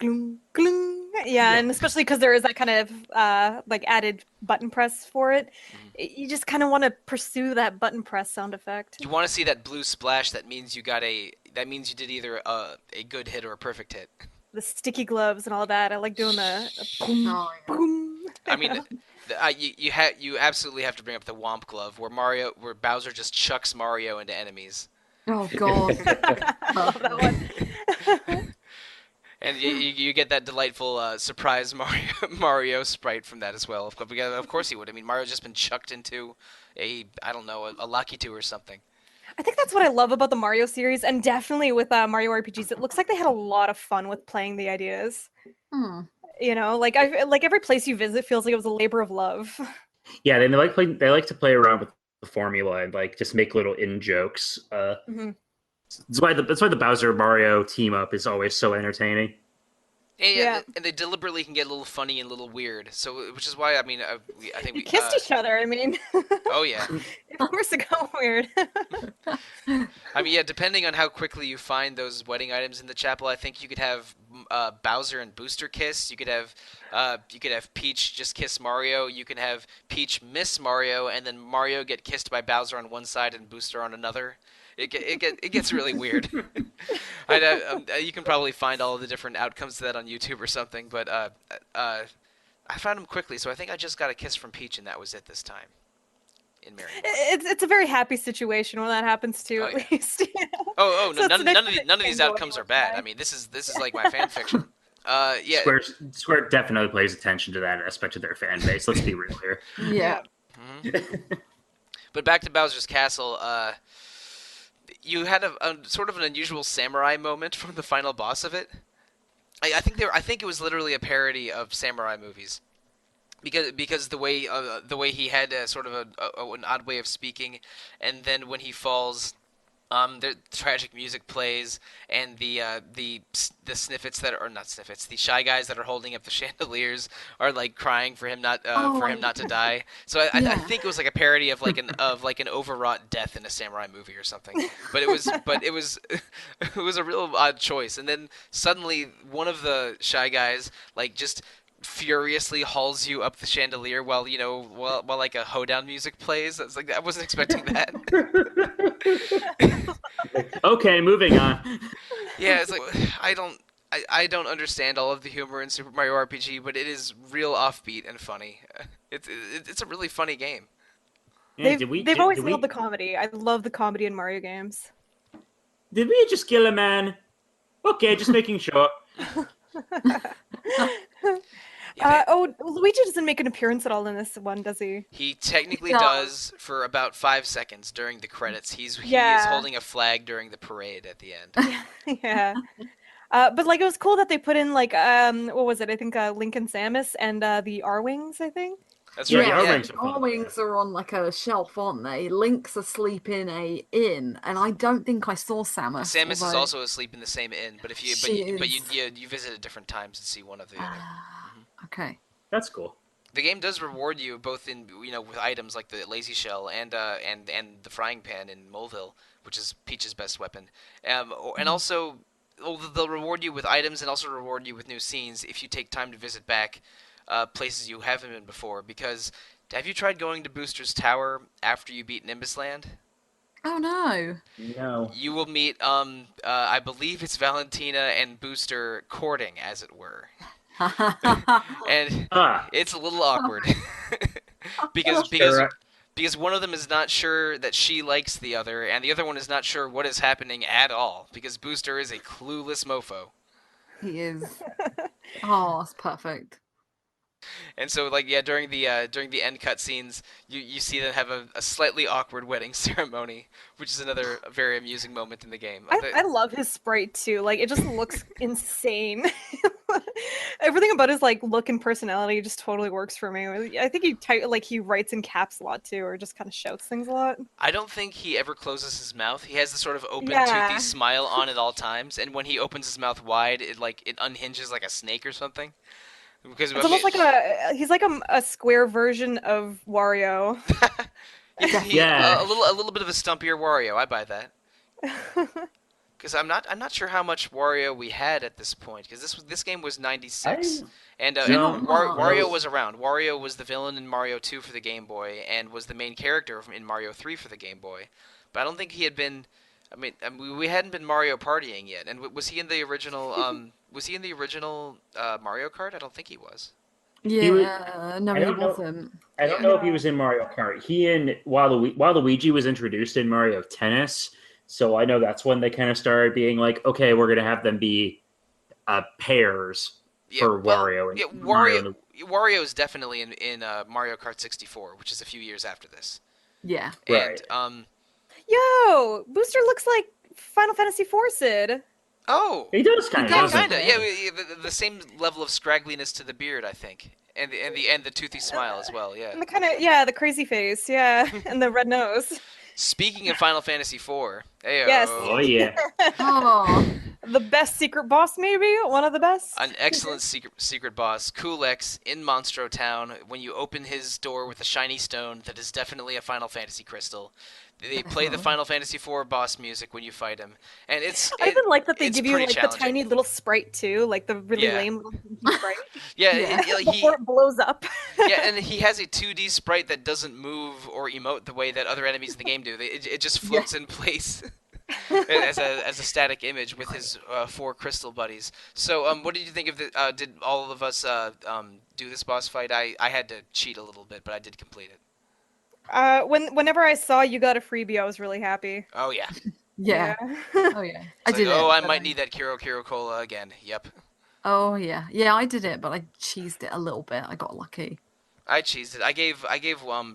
Gloom, gloom. Yeah, and especially because there is that kind of like added button press for it. You just kind of want to pursue that button press sound effect. You want to see that blue splash? That means you did either a good hit or a perfect hit. The sticky gloves and all that. I like doing the boom, Oh, yeah. boom. I mean, you absolutely have to bring up the Womp Glove, where Bowser just chucks Mario into enemies, Oh god. I love that one. and you get that delightful surprise Mario sprite from that as well. Of course he would. I mean, Mario's just been chucked into a Lucky 2 or something. I think that's what I love about the Mario series, and definitely with Mario RPGs. It looks like they had a lot of fun with playing the ideas. Like every place you visit feels like it was a labor of love. Yeah, they like to play around with the formula and like just make little in jokes. That's why the Bowser Mario team up is always so entertaining. And they deliberately can get a little funny and a little weird. So, which is why I mean, I think We we kissed each other. I mean, Oh yeah. of course it got weird. I mean, yeah. Depending on how quickly you find those wedding items in the chapel, I think you could have Bowser and Booster kiss. You could have Peach just kiss Mario. You can have Peach miss Mario, and then Mario get kissed by Bowser on one side and Booster on another. It gets really weird. You can probably find all of the different outcomes to that on YouTube or something, but I found them quickly, so I think I just got a kiss from Peach, and that was it this time. In Mario. It's a very happy situation when that happens too. Oh, At yeah. least. Oh, So no, it's none nice of that none of it these can go outcomes are anywhere, bad. right? I mean, this is like my fan fiction. Yeah. Square definitely pays attention to that aspect of their fan base. Let's be real here. Yeah. But back to Bowser's Castle. You had a sort of an unusual samurai moment from the final boss of it. I think it was literally a parody of samurai movies, because the way he had sort of an odd way of speaking, and then when he falls, the tragic music plays, and the sniffets that are not sniffets, the shy guys that are holding up the chandeliers are like crying for him not to die. So I think it was like a parody of like an overwrought death in a samurai movie or something. But it was it was a real odd choice. And then suddenly one of the shy guys like just furiously hauls you up the chandelier while while like a hoedown music plays. It's like I wasn't expecting that. Okay, moving on. Yeah, it's like I don't understand all of the humor in Super Mario RPG, but it is real offbeat and funny. It's a really funny game. Yeah, They've always nailed the comedy. I love the comedy in Mario games. did we just kill a man? Okay, just making sure. Yeah, Luigi doesn't make an appearance at all in this one, does he? he technically No. does for about 5 seconds during the credits. He is Yeah. holding a flag during the parade at the end. Yeah. But like it was cool that they put in like what was it? I think Link and Samus and the R-Wings, I think. That's Yeah, right. the Yeah. R-Wings are fun. R-Wings are on like a shelf, aren't they? Link's asleep in a inn, and I don't think I saw Samus. Samus is although- also asleep in the same inn, but She you visit at different times to see one of the other. Okay. That's cool. The game does reward you both in with items like the lazy shell and the frying pan in Moleville, which is Peach's best weapon, and also they'll reward you with items and also reward you with new scenes if you take time to visit back places you haven't been before. Because have you tried going to Booster's Tower after you beat Nimbus Land? Oh no. No. You will meet I believe it's Valentina and Booster courting, as it were. And Ah, it's a little awkward because one of them is not sure that she likes the other, and the other one is not sure what is happening at all because Booster is a clueless mofo. He is. Oh, that's perfect. And so, like, yeah, during the end cutscenes, you see them have a slightly awkward wedding ceremony, which is another very amusing moment in the game. I love his sprite too. Like it just looks insane. Everything about his like look and personality just totally works for me. I think he writes in caps a lot too, or just kind of shouts things a lot. I don't think he ever closes his mouth. He has this sort of open, Yeah. toothy smile on at all times, and when he opens his mouth wide, it unhinges like a snake or something. Because It's almost like he's like a square version of Wario. Yeah. a little bit of a stumpier Wario. I buy that. Because I'm not sure how much Wario we had at this point. Because this game was '96, and Wario was around. Wario was the villain in Mario 2 for the Game Boy, and was the main character in Mario 3 for the Game Boy. But I don't think he had been. I mean, we hadn't been Mario partying yet. And was he in the original? Was he in the original Mario Kart? I don't think he was. Yeah, no, I he don't know. wasn't. I don't know if he was in Mario Kart. He and Waluigi was introduced in Mario Tennis, so I know that's when they kind of started being like, okay, we're gonna have them be pairs for Wario. And Yeah, Mario. Wario is definitely in Mario Kart 64, which is a few years after this. Yeah. Right. And Yo, Booster looks like Final Fantasy IV Sid. oh, He does kind of. kinda, yeah, the same level of scraggliness to the beard, I think, and the toothy smile as well, yeah. And the crazy face, yeah, and the red nose. Speaking of Final Fantasy IV, ayo, Yes. Oh yeah. Oh, The best secret boss, maybe one of the best. an excellent secret boss, Kulex in Monstro Town. When you open his door with a shiny stone, that is definitely a Final Fantasy crystal. They play the Final Fantasy IV boss music when you fight him, and I even like that they it's give you pretty like the challenging. tiny little sprite too, like the really Yeah. lame little sprite Yeah, before it blows up. yeah, and he has a 2D sprite that doesn't move or emote the way that other enemies in the game do. It just floats in place as a static image with his 4 crystal buddies. So, what did you think of the? Did all of us do this boss fight? I had to cheat a little bit, but I did complete it. Whenever I saw you got a freebie, I was really happy. Oh yeah. yeah. Oh, yeah. I It's did like, it. oh, I but might need that Kiro Cola again. Yep. Oh, yeah. Yeah, I did it, but I cheesed it a little bit. I got lucky. I cheesed it. I gave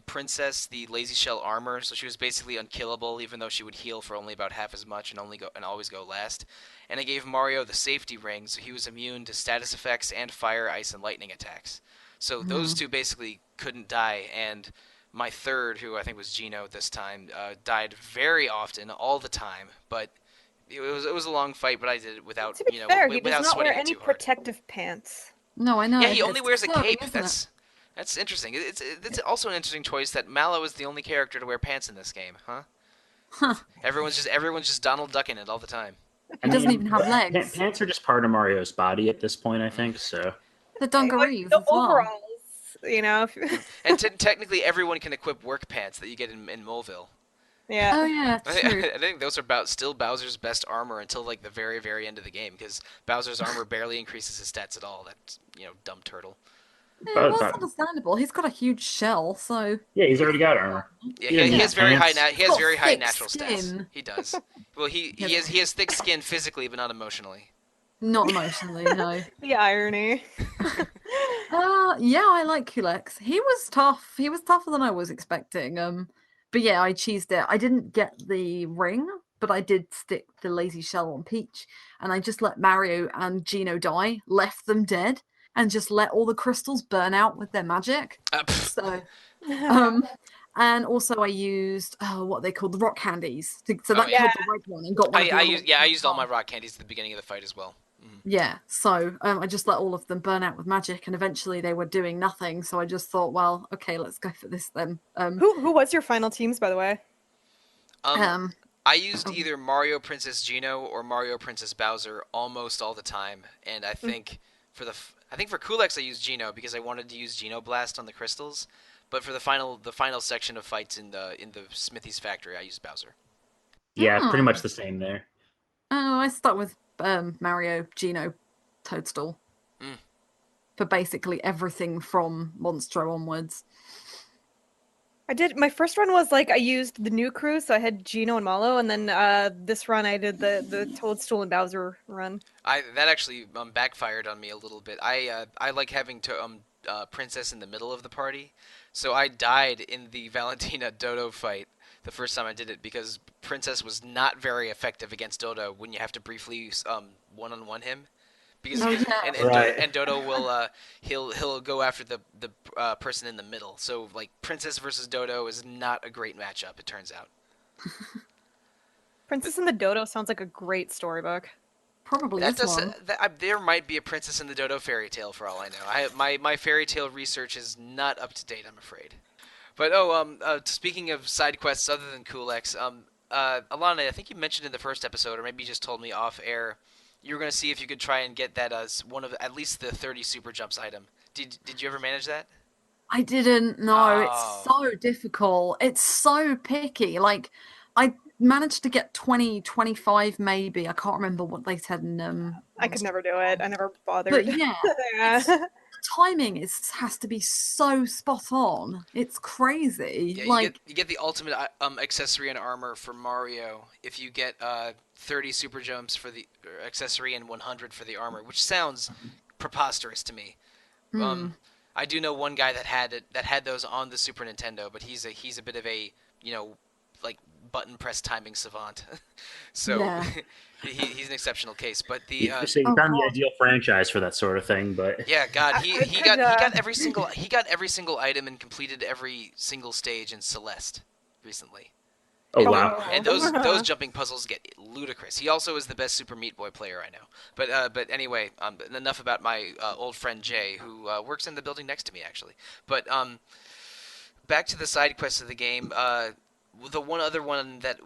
Princess the lazy shell armor, so she was basically unkillable, even though she would heal for only about half as much and always go last. And I gave Mario the safety ring, so he was immune to status effects and fire, ice, and lightning attacks. So those two basically couldn't die. And my third, who I think was Gino this time, died very often, all the time. But it was a long fight, but I did it without To be fair, he without does not sweating wear it any too hard. protective pants. No, I know. Yeah, he only It's wears a disturbing, cape. isn't it? That's interesting. It's also an interesting choice that Mallow is the only character to wear pants in this game, huh? Huh. Everyone's just Donald ducking it all the time. He doesn't even have legs. Pants are just part of Mario's body at this point, I think. So The dungarees The as well. overalls, you know. And technically, everyone can equip work pants that you get in Moleville. Yeah. Oh yeah, true. I think those are still Bowser's best armor until like the very, very end of the game, because Bowser's armor barely increases his stats at all. That's dumb turtle. Yeah, well, it's But understandable. He's got a huge shell, so yeah, he's already got armor. Yeah, He doesn't he need has very high pants. he has got very high thick natural stats. skin. He does. Well, Yes. he has thick skin physically, but not emotionally. Not emotionally, no. The irony. Yeah, I like Kulex. He was tough. He was tougher than I was expecting. But yeah, I cheesed it. I didn't get the ring, but I did stick the lazy shell on Peach, and I just let Mario and Gino die, left them dead, and just let all the crystals burn out with their magic. So, um, and also I used what they called the rock candies, so that yeah. killed the red one and got one of the other ones I on used all top. my rock candies at the beginning of the fight as well. Yeah, so I just let all of them burn out with magic, and eventually they were doing nothing. So I just thought, well, okay, let's go for this then. Who was your final teams, by the way? I used either Mario Princess Gino or Mario Princess Bowser almost all the time, and I think for Kulex I used Gino because I wanted to use Geno Blast on the crystals, but for the final section of fights in the Smithy's factory, I used Bowser. Yeah, pretty much the same there. Oh, I stuck with Mario, Gino, Toadstool for basically everything from Monstro onwards. I did. My first run was like I used the new crew, so I had Gino and Malo, and then this run I did the Toadstool and Bowser run. That actually backfired on me a little bit. I like having Princess in the middle of the party, so I died in the Valentina Dodo fight the first time I did it because Princess was not very effective against Dodo when you have to briefly one-on-one him. Because and Dodo will he'll go after the person in the middle. So like Princess versus Dodo is not a great matchup. It turns out. Princess and the Dodo sounds like a great storybook. Probably this one. There might be a Princess and the Dodo fairy tale for all I know. My fairy tale research is not up to date, I'm afraid. But speaking of side quests other than Kulex, Alana, I think you mentioned in the first episode, or maybe you just told me off air, you were going to see if you could try and get that as one of at least the 30 super jumps item. Did you ever manage that? I didn't know. It's so difficult. It's so picky. Like, I managed to get 20, 25 maybe. I can't remember what they said in I could never do it. I never bothered. But yeah, the timing has to be so spot on. It's crazy. Yeah, you get the ultimate accessory and armor for Mario if you get 30 super jumps for the accessory and 100 for the armor, which sounds preposterous to me. I do know one guy that had those on the Super Nintendo, but he's a bit of a like button press timing savant. So Yeah. he's an exceptional case. But So you found the ideal franchise for that sort of thing, but yeah, God, he got every single item and completed every single stage in Celeste recently. oh wow. And those jumping puzzles get ludicrous. He also is the best Super Meat Boy player I know. But anyway, enough about my old friend Jay, who works in the building next to me actually. But back to the side quests of the game. The one other one that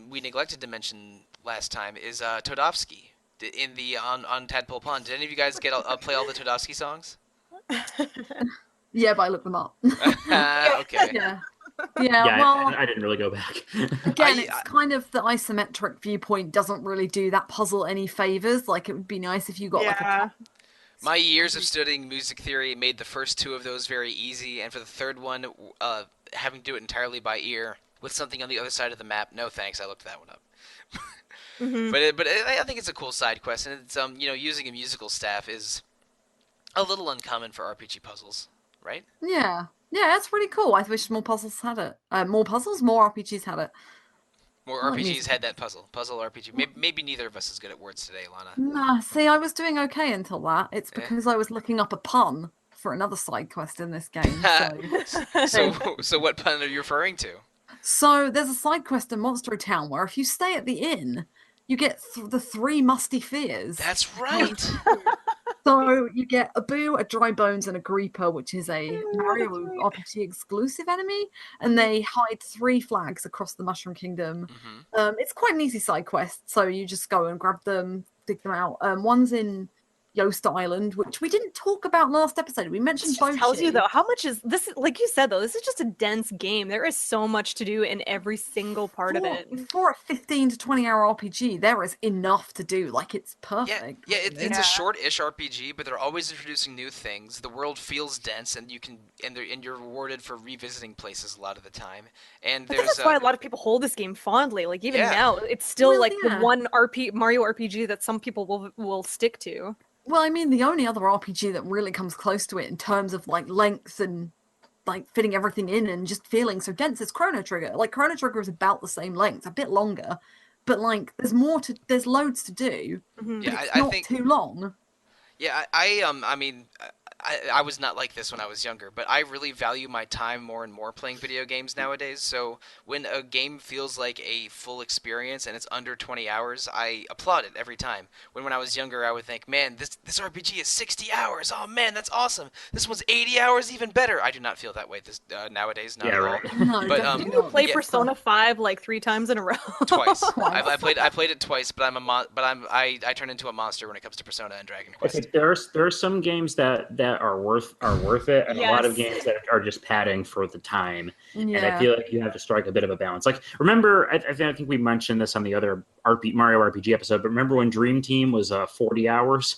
we neglected to mention last time is Todovsky in the on Tadpole Pond. Did any of you guys play all the Todovsky songs? Yeah, but I looked them up. Okay. Yeah, well, I didn't really go back. Again, it's kind of the isometric viewpoint doesn't really do that puzzle any favors. Like, it would be nice if you got like a... My years of studying music theory made the first two of those very easy, and for the third one, having to do it entirely by ear with something on the other side of the map, no thanks, I looked that one up. But I think it's a cool side quest, and it's using a musical staff is a little uncommon for RPG puzzles, right? Yeah, that's pretty cool. I wish more puzzles had it. More puzzles, more RPGs had it. More RPGs had that puzzle RPG. Maybe neither of us is good at words today, Lana. Nah, see, I was doing okay until that. It's because I was looking up a pun for another side quest in this game. So what pun are you referring to? So there's a side quest in Monstro Town where if you stay at the inn, you get the 3 musty fears. That's right. So you get a Boo, a Dry Bones, and a Greeper, which is a Mario RPG exclusive enemy, and they hide 3 flags across the Mushroom Kingdom. It's quite an easy side quest, so you just go and grab them, dig them out. One's in Yoast Island, which we didn't talk about last episode. We mentioned This just tells Bochi. you though how much is this, like you said though, this is just a dense game. There is so much to do in every single part of it. For a 15 to 20 hour RPG, there is enough to do. Like, it's Yeah, perfect. yeah, it's Yeah. a short-ish RPG, but they're always introducing new things. The world feels dense, and you're rewarded for revisiting places a lot of the time. And I think there's that's why a lot of people hold this game fondly. Like even Yeah. now, it's still Well, like yeah. the one Mario RPG that some people will stick to. Well, I mean, the only other RPG that really comes close to it in terms of like length and like fitting everything in and just feeling so dense is Chrono Trigger. Like, Chrono Trigger is about the same length, a bit longer, but like there's loads to do. Mhm. Yeah, But it's I not think too long. Yeah, I mean, I was not like this when I was younger, but I really value my time more and more playing video games nowadays. So when a game feels like a full experience and it's under 20 hours, I applaud it every time. When I was younger, I would think, man, this RPG is 60 hours. Oh man, that's awesome. This one's 80 hours, even better. I do not feel that way nowadays, not Yeah, at all. right. No, But, definitely Didn't you not. play yeah. Persona 5 like 3 times in a row? Twice. Twice. I played it twice, but I turn into a monster when it comes to Persona and Dragon Quest. Okay, there are some games that are worth it, and a lot of Yes. games that are just padding for the time. And I Yeah. feel like you have to strike a bit of a balance. Like, remember, I think we mentioned this on the other Mario RPG episode, but remember when Dream Team was 40 hours?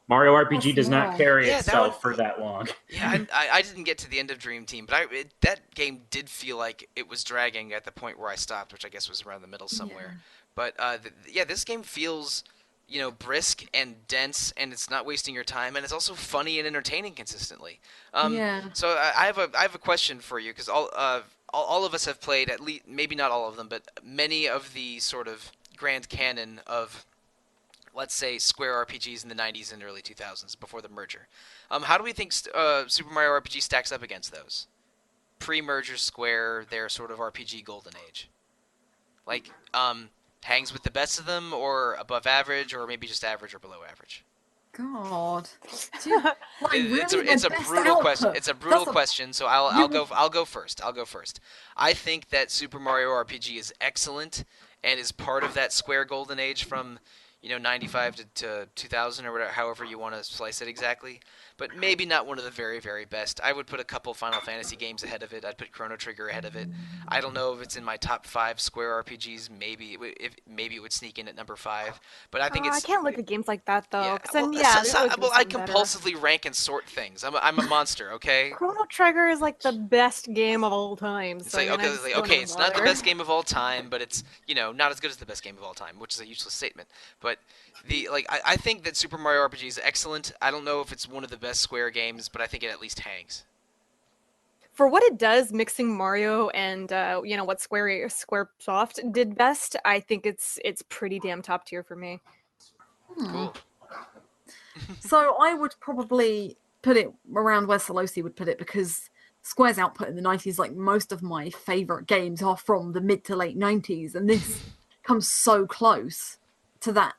Mario RPG That's does not long. carry Yeah, that itself one- for that long. Yeah, I didn't get to the end of Dream Team, but that game did feel like it was dragging at the point where I stopped, which I guess was around the middle somewhere. But this game feels, brisk and dense, and it's not wasting your time, and it's also funny and entertaining consistently. Yeah. So I have a question for you, because all of us have played, at least, maybe not all of them, but many of the sort of grand canon of, let's say, Square RPGs in the 90s and early 2000s before the merger. How do we think Super Mario RPG stacks up against those? Pre-merger Square, their sort of RPG golden age. Like, hangs with the best of them, or above average, or maybe just average or below average? God. Dude, like, It's really, a the best brutal question. output. It's a brutal That's question, so I'll go first. I think that Super Mario RPG is excellent and is part of that Square golden age from 95 to 2000 or whatever, however you want to slice it exactly. But maybe not one of the very, very best. I would put a couple Final Fantasy games ahead of it. I'd put Chrono Trigger ahead of it. I don't know if it's in my top 5 Square RPGs. Maybe it would sneak in at number 5. But I think I it's can't look at games like that though. yeah. 'Cause then, Well, there's always gonna be I something better. compulsively rank and sort things. I'm a monster, okay? Chrono Trigger is like the best game of all time. It's So like I mean, I okay, just like, don't okay, even it's not the bother. best game of all time, but it's not as good as the best game of all time, which is a useless statement. But I think that Super Mario RPG is excellent. I don't know if it's one of the best Square games, but I think it at least hangs. For what it does, mixing Mario and what SquareSoft did best, I think it's pretty damn top tier for me. Cool. So I would probably put it around where Sollosi would put it, because Square's output in the 90s, like most of my favorite games are from the mid to late 90s, and this comes so close to that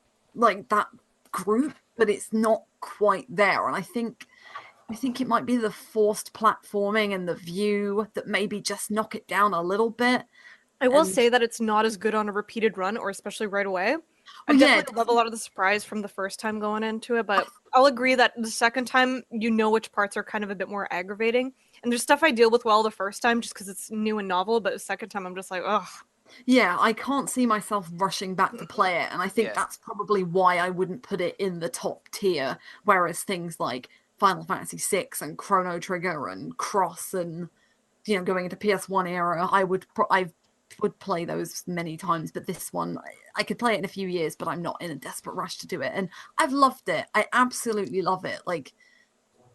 group, but it's not quite there. And I think it might be the forced platforming and the view that maybe just knock it down a little bit. I will And- say that it's not as good on a repeated run, or especially right away. I Well, yeah, definitely love a lot of the surprise from the first time going into it, but I'll agree that the second time, which parts are kind of a bit more aggravating. And there's stuff I deal with well the first time just because it's new and novel, but the second time I'm just like, ugh. Yeah, I can't see myself rushing back to play it, and I think Yeah. that's probably why I wouldn't put it in the top tier. Whereas things like Final Fantasy VI and Chrono Trigger and Cross and going into PS1 era, I would play those many times. But this one, I could play it in a few years, but I'm not in a desperate rush to do it. And I've loved it. I absolutely love it. Like,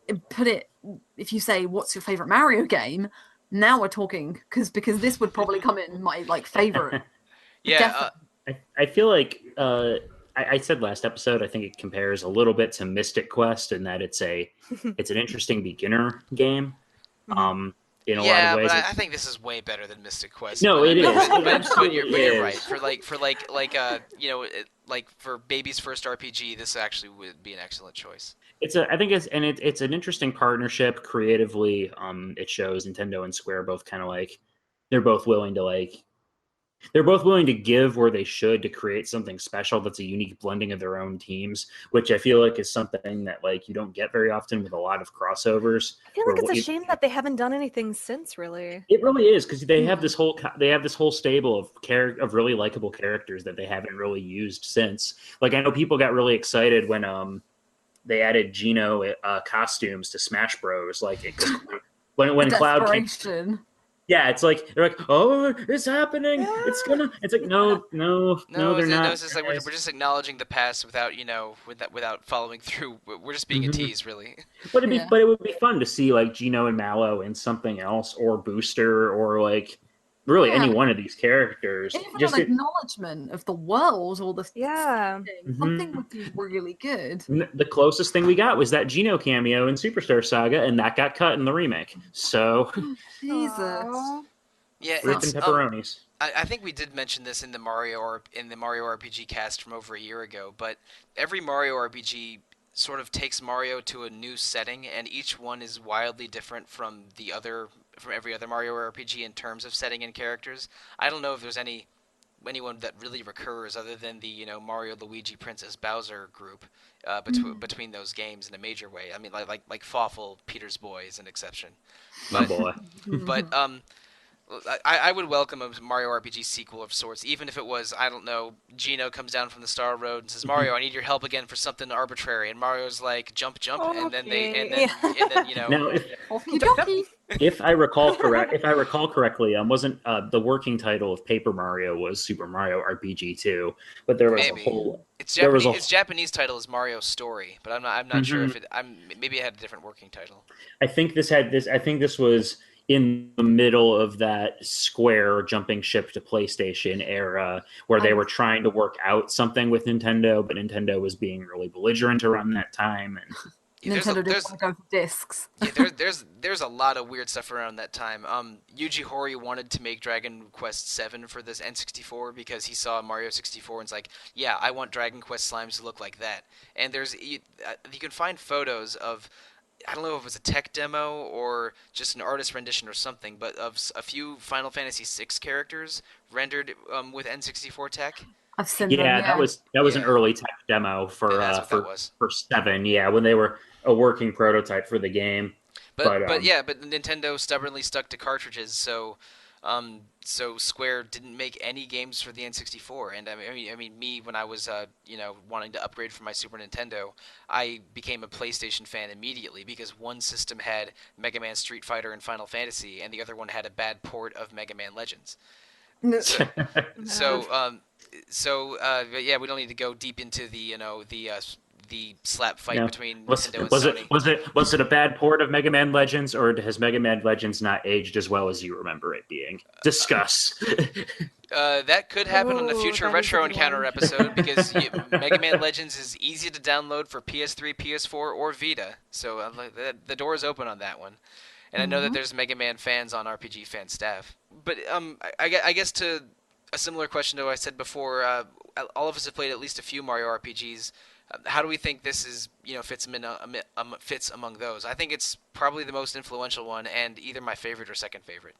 if you say what's your favorite Mario game, now we're talking, because this would probably come in my favorite. Yeah. I feel like I said last episode, I think it compares a little bit to Mystic Quest in that it's an interesting beginner game. In a lot of ways. But I think this is way better than Mystic Quest. No, it is. It But absolutely you're right. is. For baby's first RPG, this actually would be an excellent choice. It's an interesting partnership creatively. It shows Nintendo and Square both kind of they're both willing to they're both willing to give where they should to create something special that's a unique blending of their own teams, which I feel like is something that like you don't get very often with a lot of crossovers. I feel Where like it's a shame that they haven't done anything since, really. it really is because they have this whole stable of really likable characters that they haven't really used since. Like I know people got really excited when they added Geno costumes to Smash Bros. Like it, when Cloud came. Yeah, it's like they're like, oh, it's happening. Yeah. It's like no, they're not. It's just like we're just acknowledging the past without without following through. We're just being a tease, really. But it would be fun to see like Geno and Mallow in something else, or Booster, or like really any one of these characters. Even just an acknowledgement of the world or the something would be really good. The closest thing we got was that Geno cameo in Superstar Saga, and that got cut in the remake. So Jesus. Yeah, it's pepperonis. I think we did mention this in the Mario RPG cast from over a year ago, but every Mario RPG sort of takes Mario to a new setting, and each one is wildly different from every other Mario RPG in terms of setting and characters. I don't know if there's anyone that really recurs other than the Mario, Luigi, Princess, Bowser group between those games in a major way. I mean, like Fawful, Peter's Boy is an exception. My boy. But I would welcome a Mario RPG sequel of sorts, even if it was, I don't know, Geno comes down from the Star Road and says, Mario, I need your help again for something arbitrary, and Mario's like, jump, and then Now, if I recall correctly, wasn't the working title of Paper Mario was Super Mario RPG 2, but there was maybe. a whole. Its Japanese title is Mario Story, but I'm not sure if maybe it had a different working title. I think this was in the middle of that Square jumping ship to PlayStation era where they were trying to work out something with Nintendo, but Nintendo was being really belligerent around that time. And Nintendo didn't want to go for discs. There's a lot of weird stuff around that time. Yuji Horii wanted to make Dragon Quest VII for this N64 because he saw Mario 64 and was like, yeah, I want Dragon Quest slimes to look like that. And you can find photos of, I don't know if it was a tech demo or just an artist rendition or something, but of a few Final Fantasy VI characters rendered with N64 tech. I've seen them, that was an early tech demo for 7. Yeah, when they were a working prototype for the game. But Nintendo stubbornly stuck to cartridges, so Square didn't make any games for the N64. And I mean, me when I was wanting to upgrade from my Super Nintendo, I became a PlayStation fan immediately because one system had Mega Man, Street Fighter, and Final Fantasy, and the other one had a bad port of Mega Man Legends. But yeah, we don't need to go deep into the slap fight between Nintendo and Sony. Was it a bad port of Mega Man Legends, or has Mega Man Legends not aged as well as you remember it being? Discuss. That could happen on a future Retro Encounter episode because Mega Man Legends is easy to download for PS3, PS4, or Vita. So the door is open on that one. And I know that there's Mega Man fans on RPG Fan staff. But I guess to a similar question to what I said before, all of us have played at least a few Mario RPGs. How do we think this is fits among those? I think it's probably the most influential one, and either my favorite or second favorite.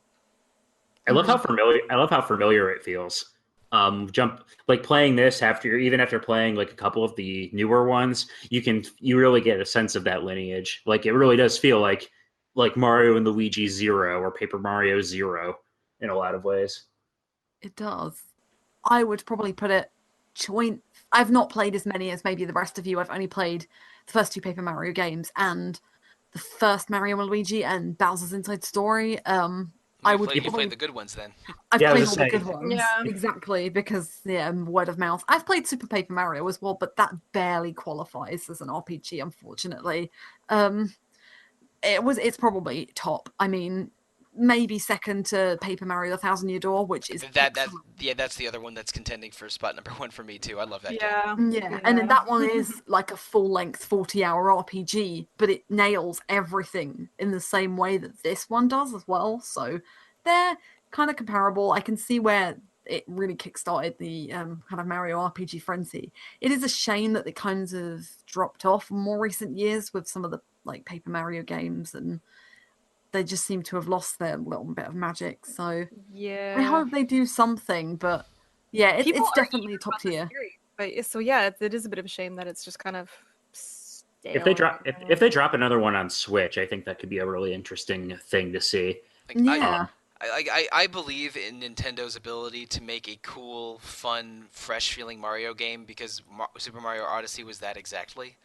I love how familiar it feels. Playing this after playing like a couple of the newer ones, you really get a sense of that lineage. Like it really does feel like Mario and Luigi Zero or Paper Mario Zero in a lot of ways. It does. I would probably put it joint. I've not played as many as maybe the rest of you. I've only played the first 2 Paper Mario games and the first Mario and Luigi and Bowser's Inside Story. You played the good ones then. I've played all the good ones. Yeah. Exactly, because word of mouth. I've played Super Paper Mario as well, but that barely qualifies as an RPG, unfortunately. It's probably top. I mean, maybe second to Paper Mario: The Thousand Year Door, which is that's the other one that's contending for spot number 1 for me too. I love that game. Yeah, and then that one is like a full-length 40-hour RPG, but it nails everything in the same way that this one does as well. So they're kind of comparable. I can see where it really kickstarted the kind of Mario RPG frenzy. It is a shame that it kind of dropped off in more recent years with some of the like Paper Mario games, and they just seem to have lost their little bit of magic. So I Yeah. hope they do something, but yeah, People it's are definitely eager top about this tier. series, but so yeah, it is a bit of a shame that it's just kind of If they stale drop right if now. they drop another one on Switch, I think that could be a really interesting thing to see. Like Yeah. I believe in Nintendo's ability to make a cool, fun, fresh feeling Mario game because Super Mario Odyssey was that exactly.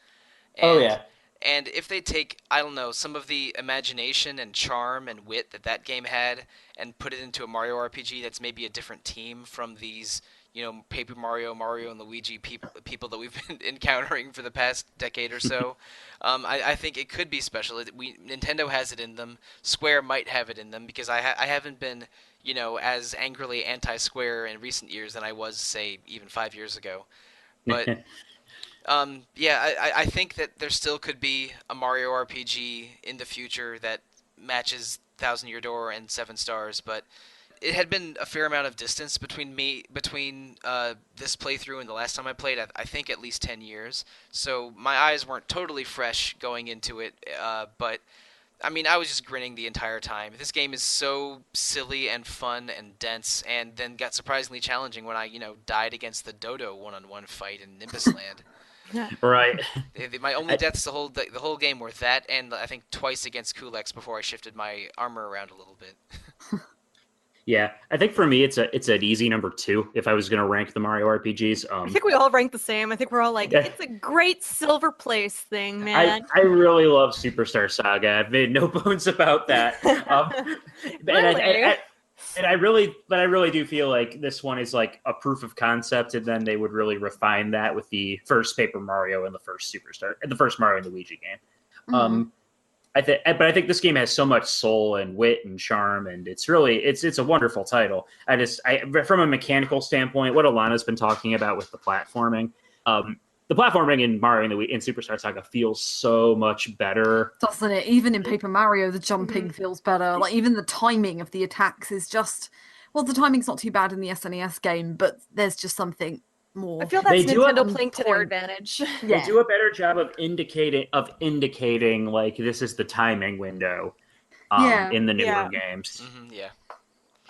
Oh And yeah. and if they take, I don't know, some of the imagination and charm and wit that that game had and put it into a Mario RPG that's maybe a different team from these, Paper Mario, Mario and Luigi people that we've been encountering for the past decade or so, I think it could be special. Nintendo has it in them. Square might have it in them because I haven't been, as angrily anti-Square in recent years than I was, say, even 5 years ago. But yeah, I think that there still could be a Mario RPG in the future that matches Thousand Year Door and Seven Stars, but it had been a fair amount of distance between this playthrough and the last time I played. I think at least 10 years, so my eyes weren't totally fresh going into it. But I mean, I was just grinning the entire time. This game is so silly and fun and dense, and then got surprisingly challenging when I, died against the Dodo one-on-one fight in Nimbus Land. Right. My only I, deaths the whole game were that, and I think twice against Kulex before I shifted my armor around a little bit. yeah, I think for me it's an easy number 2 if I was going to rank the Mario RPGs. I think we all rank the same. I think we're all like, Yeah, it's a great silver place thing, I man. I really love Superstar Saga. I've made no bones about that. And Really? but I really do feel like this one is like a proof of concept, and then they would really refine that with the first Paper Mario and the first Mario and Luigi game. Mm. But I think this game has so much soul and wit and charm, and it's a wonderful title. From a mechanical standpoint, what Alana's been talking about with the platforming in Mario and in Superstar Saga feels so much better. Doesn't it? Even in Paper Mario, the jumping feels better. Like even the timing of the attacks is just well, the timing's not too bad in the SNES game, but there's just something I more feel They that's do Nintendo on playing to their point. advantage. They Yeah. do a better job of indicating like this is the timing window Yeah. in the newer Yeah. games. Yeah.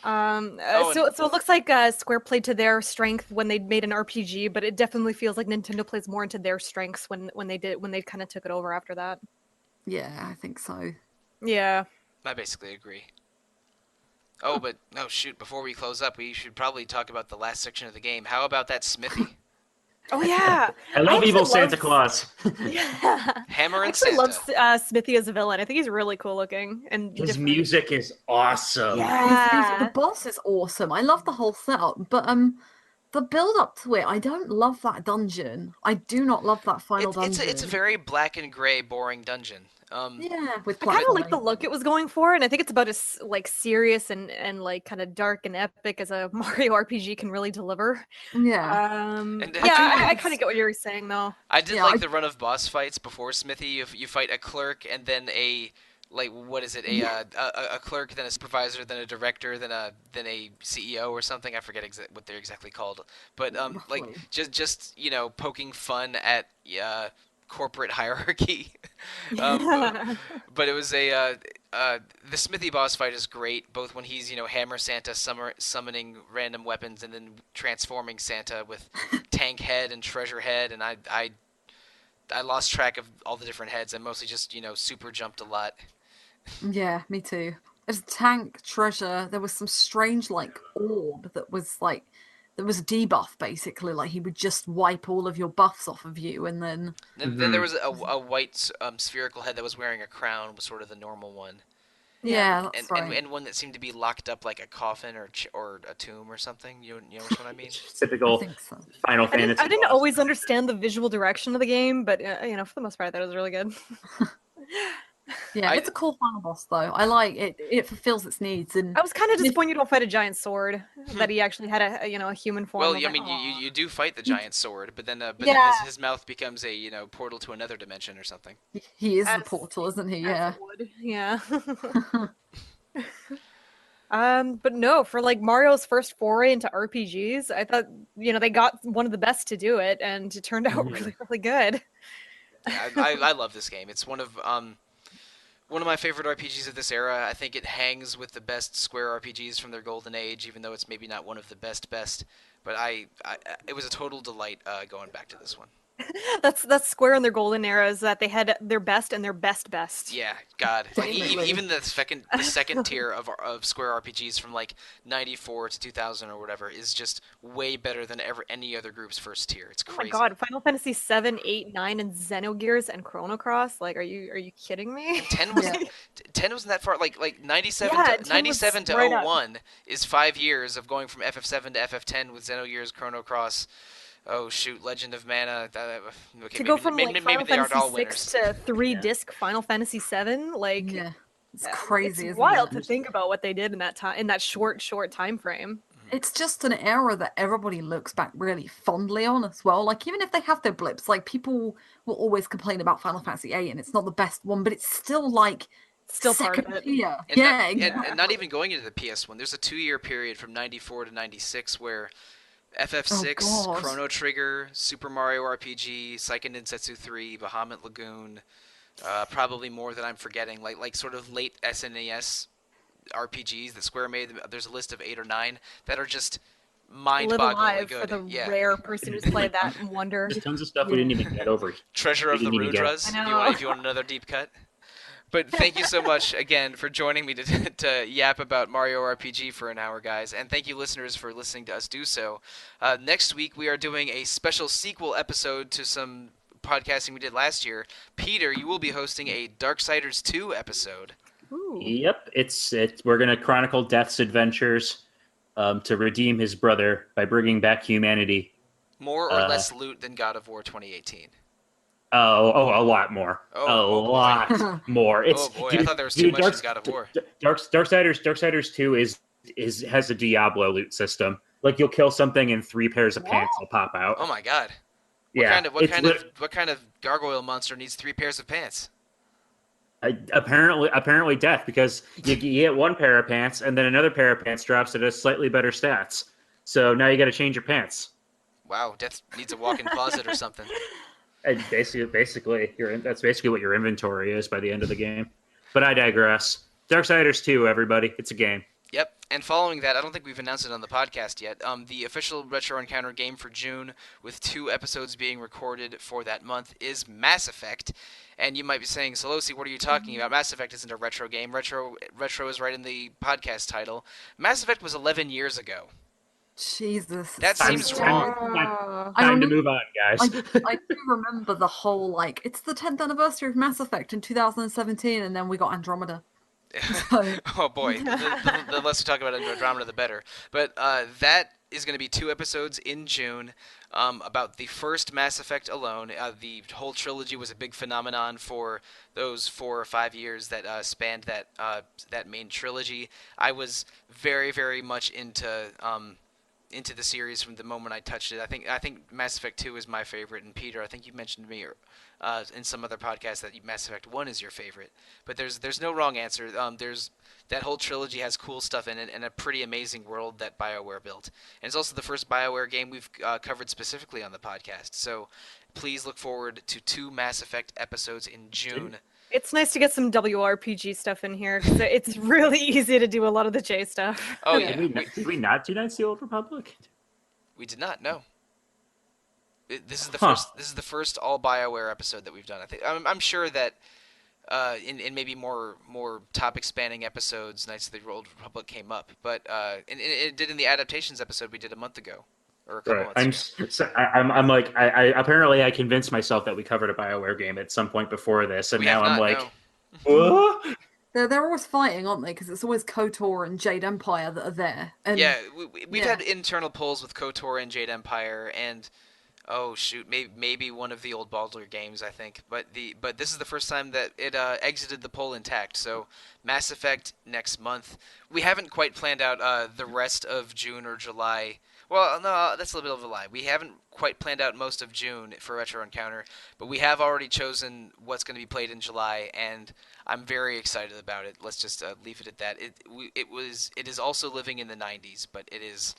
So Oh, and so it looks like Square played to their strength when they made an RPG, but it definitely feels like Nintendo plays more into their strengths when they kind of took it over after that. Yeah, I think so. Yeah. I basically agree. Oh, but no, shoot! Before we close up, we should probably talk about the last section of the game. How about that smithy? Oh yeah. I I love actually Evil love Santa Claus. Yeah. Hammer I and actually love Santa. Smithy as a villain. I think he's really cool looking and His different. music is awesome. His music, the Yeah. boss is awesome. I love the whole setup, but the build up to it, I don't love that dungeon. I do not love that final It's a dungeon. very black and gray, boring dungeon. Yeah, with I kind of like the platforming. look it was going for, and I think it's about as like serious and like kind of dark and epic as a Mario RPG can really deliver. Yeah. And I Yeah, do like I kind his of get what you're saying though. I did yeah, like the run of boss fights before Smithy. You fight a clerk and then what is it? yeah, A clerk, then a supervisor, then a director, then a CEO or something. I forget what they're exactly called. But like roughly. just poking fun at corporate hierarchy. But it was the Smithy boss fight is great. Both when he's Hammer Santa summoning random weapons and then transforming Santa with tank head and treasure head, and I lost track of all the different heads. I mostly just super jumped a lot. Yeah, me too. There's tank treasure. There was some strange like orb that was like there was a debuff basically. Like he would just wipe all of your buffs off of you, and then Then there was a white spherical head that was wearing a crown, was sort of the normal one, Yeah. yeah, and that's and, right. and one that seemed to be locked up like a coffin or a tomb or something. You know what I mean? I Typical think so. Final I Fantasy didn't boss. always understand the visual direction of the game, but for the most part, I thought it was really good. Yeah, I it's a cool final boss though. I like it. It fulfills its needs, and I was kind of if disappointed you don't fight a giant sword. That he actually had a human form. Well, I was I like, mean, oh. you do fight the giant sword, but then Yeah, his mouth becomes a portal to another dimension or something. he is the as portal, isn't he? as Yeah. it would. Yeah. But no, for like Mario's first foray into RPGs, I thought they got one of the best to do it, and it turned out Mhm. really, really good. Yeah, I love this game. It's One of my favorite RPGs of this era. I think it hangs with the best Square RPGs from their golden age, even though it's maybe not one of the best. But it was a total delight going back to this one. That's Square in their golden era is that they had their best and their best. Yeah, God, like Definitely. even the second tier of Square RPGs from like '94 to 2000 or whatever is just way better than ever any other group's first tier. It's Oh my crazy. god, Final Fantasy 7, 8, 9, and Xenogears and Chrono Cross. Like, are you kidding me? And 10 was Yeah. 10 wasn't that far. Like 97 Yeah, to 10 was 97 to right up. 01 is 5 years of going from FF7 to FF10 with Xenogears, Chrono Cross. Oh shoot, Legend of Mana. Okay, To go from like maybe Final they aren't all Fantasy winners. 6 to three Yeah. disc Final Fantasy 7, like Yeah. It's it's crazy, isn't wild it? to think about what they did in that time, in that short time frame. It's just an era that everybody looks back really fondly on as well. Like, even if they have their blips, like, people will always complain about Final Fantasy VIII and it's not the best one, but it's still like Still part of second it. tier. And Yeah, not, exactly. and not even going into the PS1. There's a 2 year period from '94 to '96 where FF6, Oh, God. Chrono Trigger, Super Mario RPG, Seiken Densetsu 3, Bahamut Lagoon, probably more that I'm forgetting. Like sort of late SNES RPGs that Square made. There's a list of 8 or 9 that are just Live mind-bogglingly alive good. for the Yeah, rare person who's played that and wonder. There's tons of stuff we didn't even get over. Treasure We of the didn't even get. Rudras. I If know. if you want another deep cut. But thank you so much again for joining me to yap about Mario RPG for an hour, guys. And thank you, listeners, for listening to us do so. Next week, we are doing a special sequel episode to some podcasting we did last year. Peter, you will be hosting a Darksiders 2 episode. Ooh. Yep, we're gonna chronicle Death's adventures to redeem his brother by bringing back humanity. More or less loot than God of War 2018. A lot more. Oh boy. Lot more. Oh boy, I thought there was too much in God of War. Darksiders 2 has a Diablo loot system. Like, you'll kill something and 3 pairs of pants will pop out. Oh my god. Yeah, What kind of gargoyle monster needs 3 pairs of pants? apparently death, because you get 1 pair of pants and then another pair of pants drops that has slightly better stats. So now you got to change your pants. Wow, Death needs a walk-in closet or something. And basically, that's basically what your inventory is by the end of the game. But I digress. Darksiders 2, everybody. It's a game. Yep, and following that, I don't think we've announced it on the podcast yet. The official Retro Encounter game for June, with 2 episodes being recorded for that month, is Mass Effect. And you might be saying, Sollosi, what are you talking about? Mass Effect isn't a retro game. Retro is right in the podcast title. Mass Effect was 11 years ago. Jesus. That Time- seems time- wrong. Time to move on, guys. I do remember the whole, like, it's the 10th anniversary of Mass Effect in 2017, and then we got Andromeda. So, Oh boy, the less we talk about Andromeda, the better. But that is going to be 2 episodes in June about the first Mass Effect alone. The whole trilogy was a big phenomenon for those 4 or 5 years that spanned that main trilogy. I was very, very much into the series from the moment I touched it. I think Mass Effect 2 is my favorite, and Peter, I think you mentioned to me in some other podcast that Mass Effect 1 is your favorite. But there's no wrong answer. There's that whole trilogy has cool stuff in it and a pretty amazing world that BioWare built. And it's also the first BioWare game we've covered specifically on the podcast. So please look forward to 2 Mass Effect episodes in June. It's nice to get some WRPG stuff in here because it's really easy to do a lot of the J stuff. Oh Did yeah, we not do Knights of the Old Republic? we did not know. This is the Huh. first. This is the first all BioWare episode that we've done. I'm sure that in maybe more topic spanning episodes, Knights of the Old Republic came up, but and it did in the adaptations episode we did a month ago or a couple months ago. Apparently I convinced myself that we covered a BioWare game at some point before this, and We now have I'm not, like, no. what? they're always fighting, aren't they? Because it's always KOTOR and Jade Empire that are there. And Yeah, we've yeah. had internal polls with KOTOR and Jade Empire, and oh shoot, maybe one of the old Baldur games, I think. But this is the first time that it exited the poll intact. So Mass Effect next month. We haven't quite planned out the rest of June or July. Well, no, that's a little bit of a lie. We haven't quite planned out most of June for Retro Encounter, but we have already chosen what's going to be played in July, and I'm very excited about it. Let's just leave it at that. It is also living in the 90s, but it is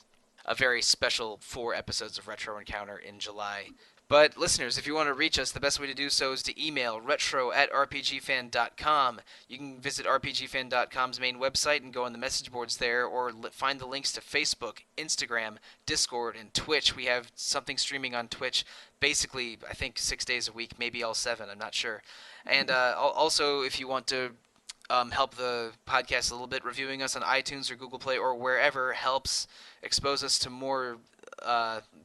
a very special 4 episodes of Retro Encounter in July, But listeners, if you want to reach us, the best way to do so is to email retro@rpgfan.com. You can visit rpgfan.com's main website and go on the message boards there, or find the links to Facebook, Instagram, Discord, and Twitch. We have something streaming on Twitch basically, I think, 6 days a week, maybe all 7, I'm not sure. And also, if you want to help the podcast a little bit, reviewing us on iTunes or Google Play or wherever helps expose us to more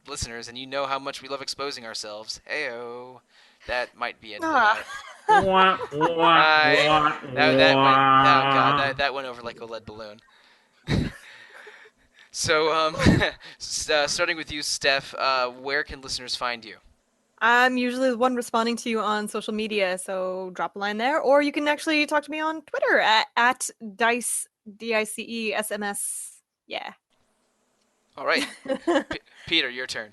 listeners, and you know how much we love exposing ourselves. Heyo, that might be it. Ah. Wah, wah, wah, That went over like a lead balloon. So, starting with you, Steph, where can listeners find you? I'm usually the one responding to you on social media, so drop a line there, or you can actually talk to me on Twitter at dice DICE SMS. Yeah. All right, Peter, your turn.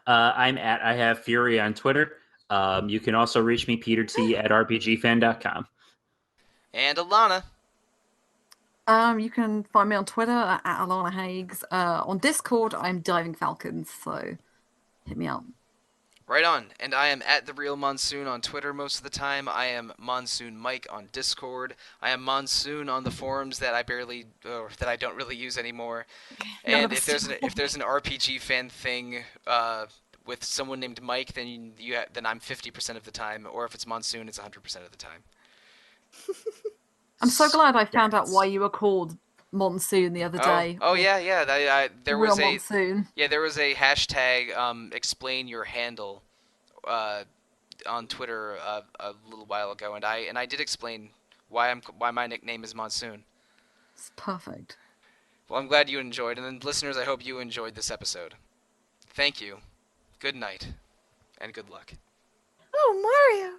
I'm at I Have Fury on Twitter. You can also reach me, Peter T, at rpgfan.com. And Alana. You can find me on Twitter at Alana Hagues. On Discord, I'm Diving Falcons, so hit me up. Right on. And I am at The Real Monsoon on Twitter most of the time. I am Monsoon Mike on Discord. I am Monsoon on the forums that I don't really use anymore. And if there's an RPG fan thing with someone named Mike, then then I'm 50% of the time. Or if it's Monsoon, it's 100% of the time. I'm so glad I found out why you were called Monsoon the other day. Oh yeah. There was Real Monsoon. there was a hashtag explain your handle on Twitter a little while ago, and I did explain why my nickname is Monsoon. It's perfect. Well, I'm glad you enjoyed, and then listeners, I hope you enjoyed this episode. Thank you. Good night, and good luck. Oh, Mario!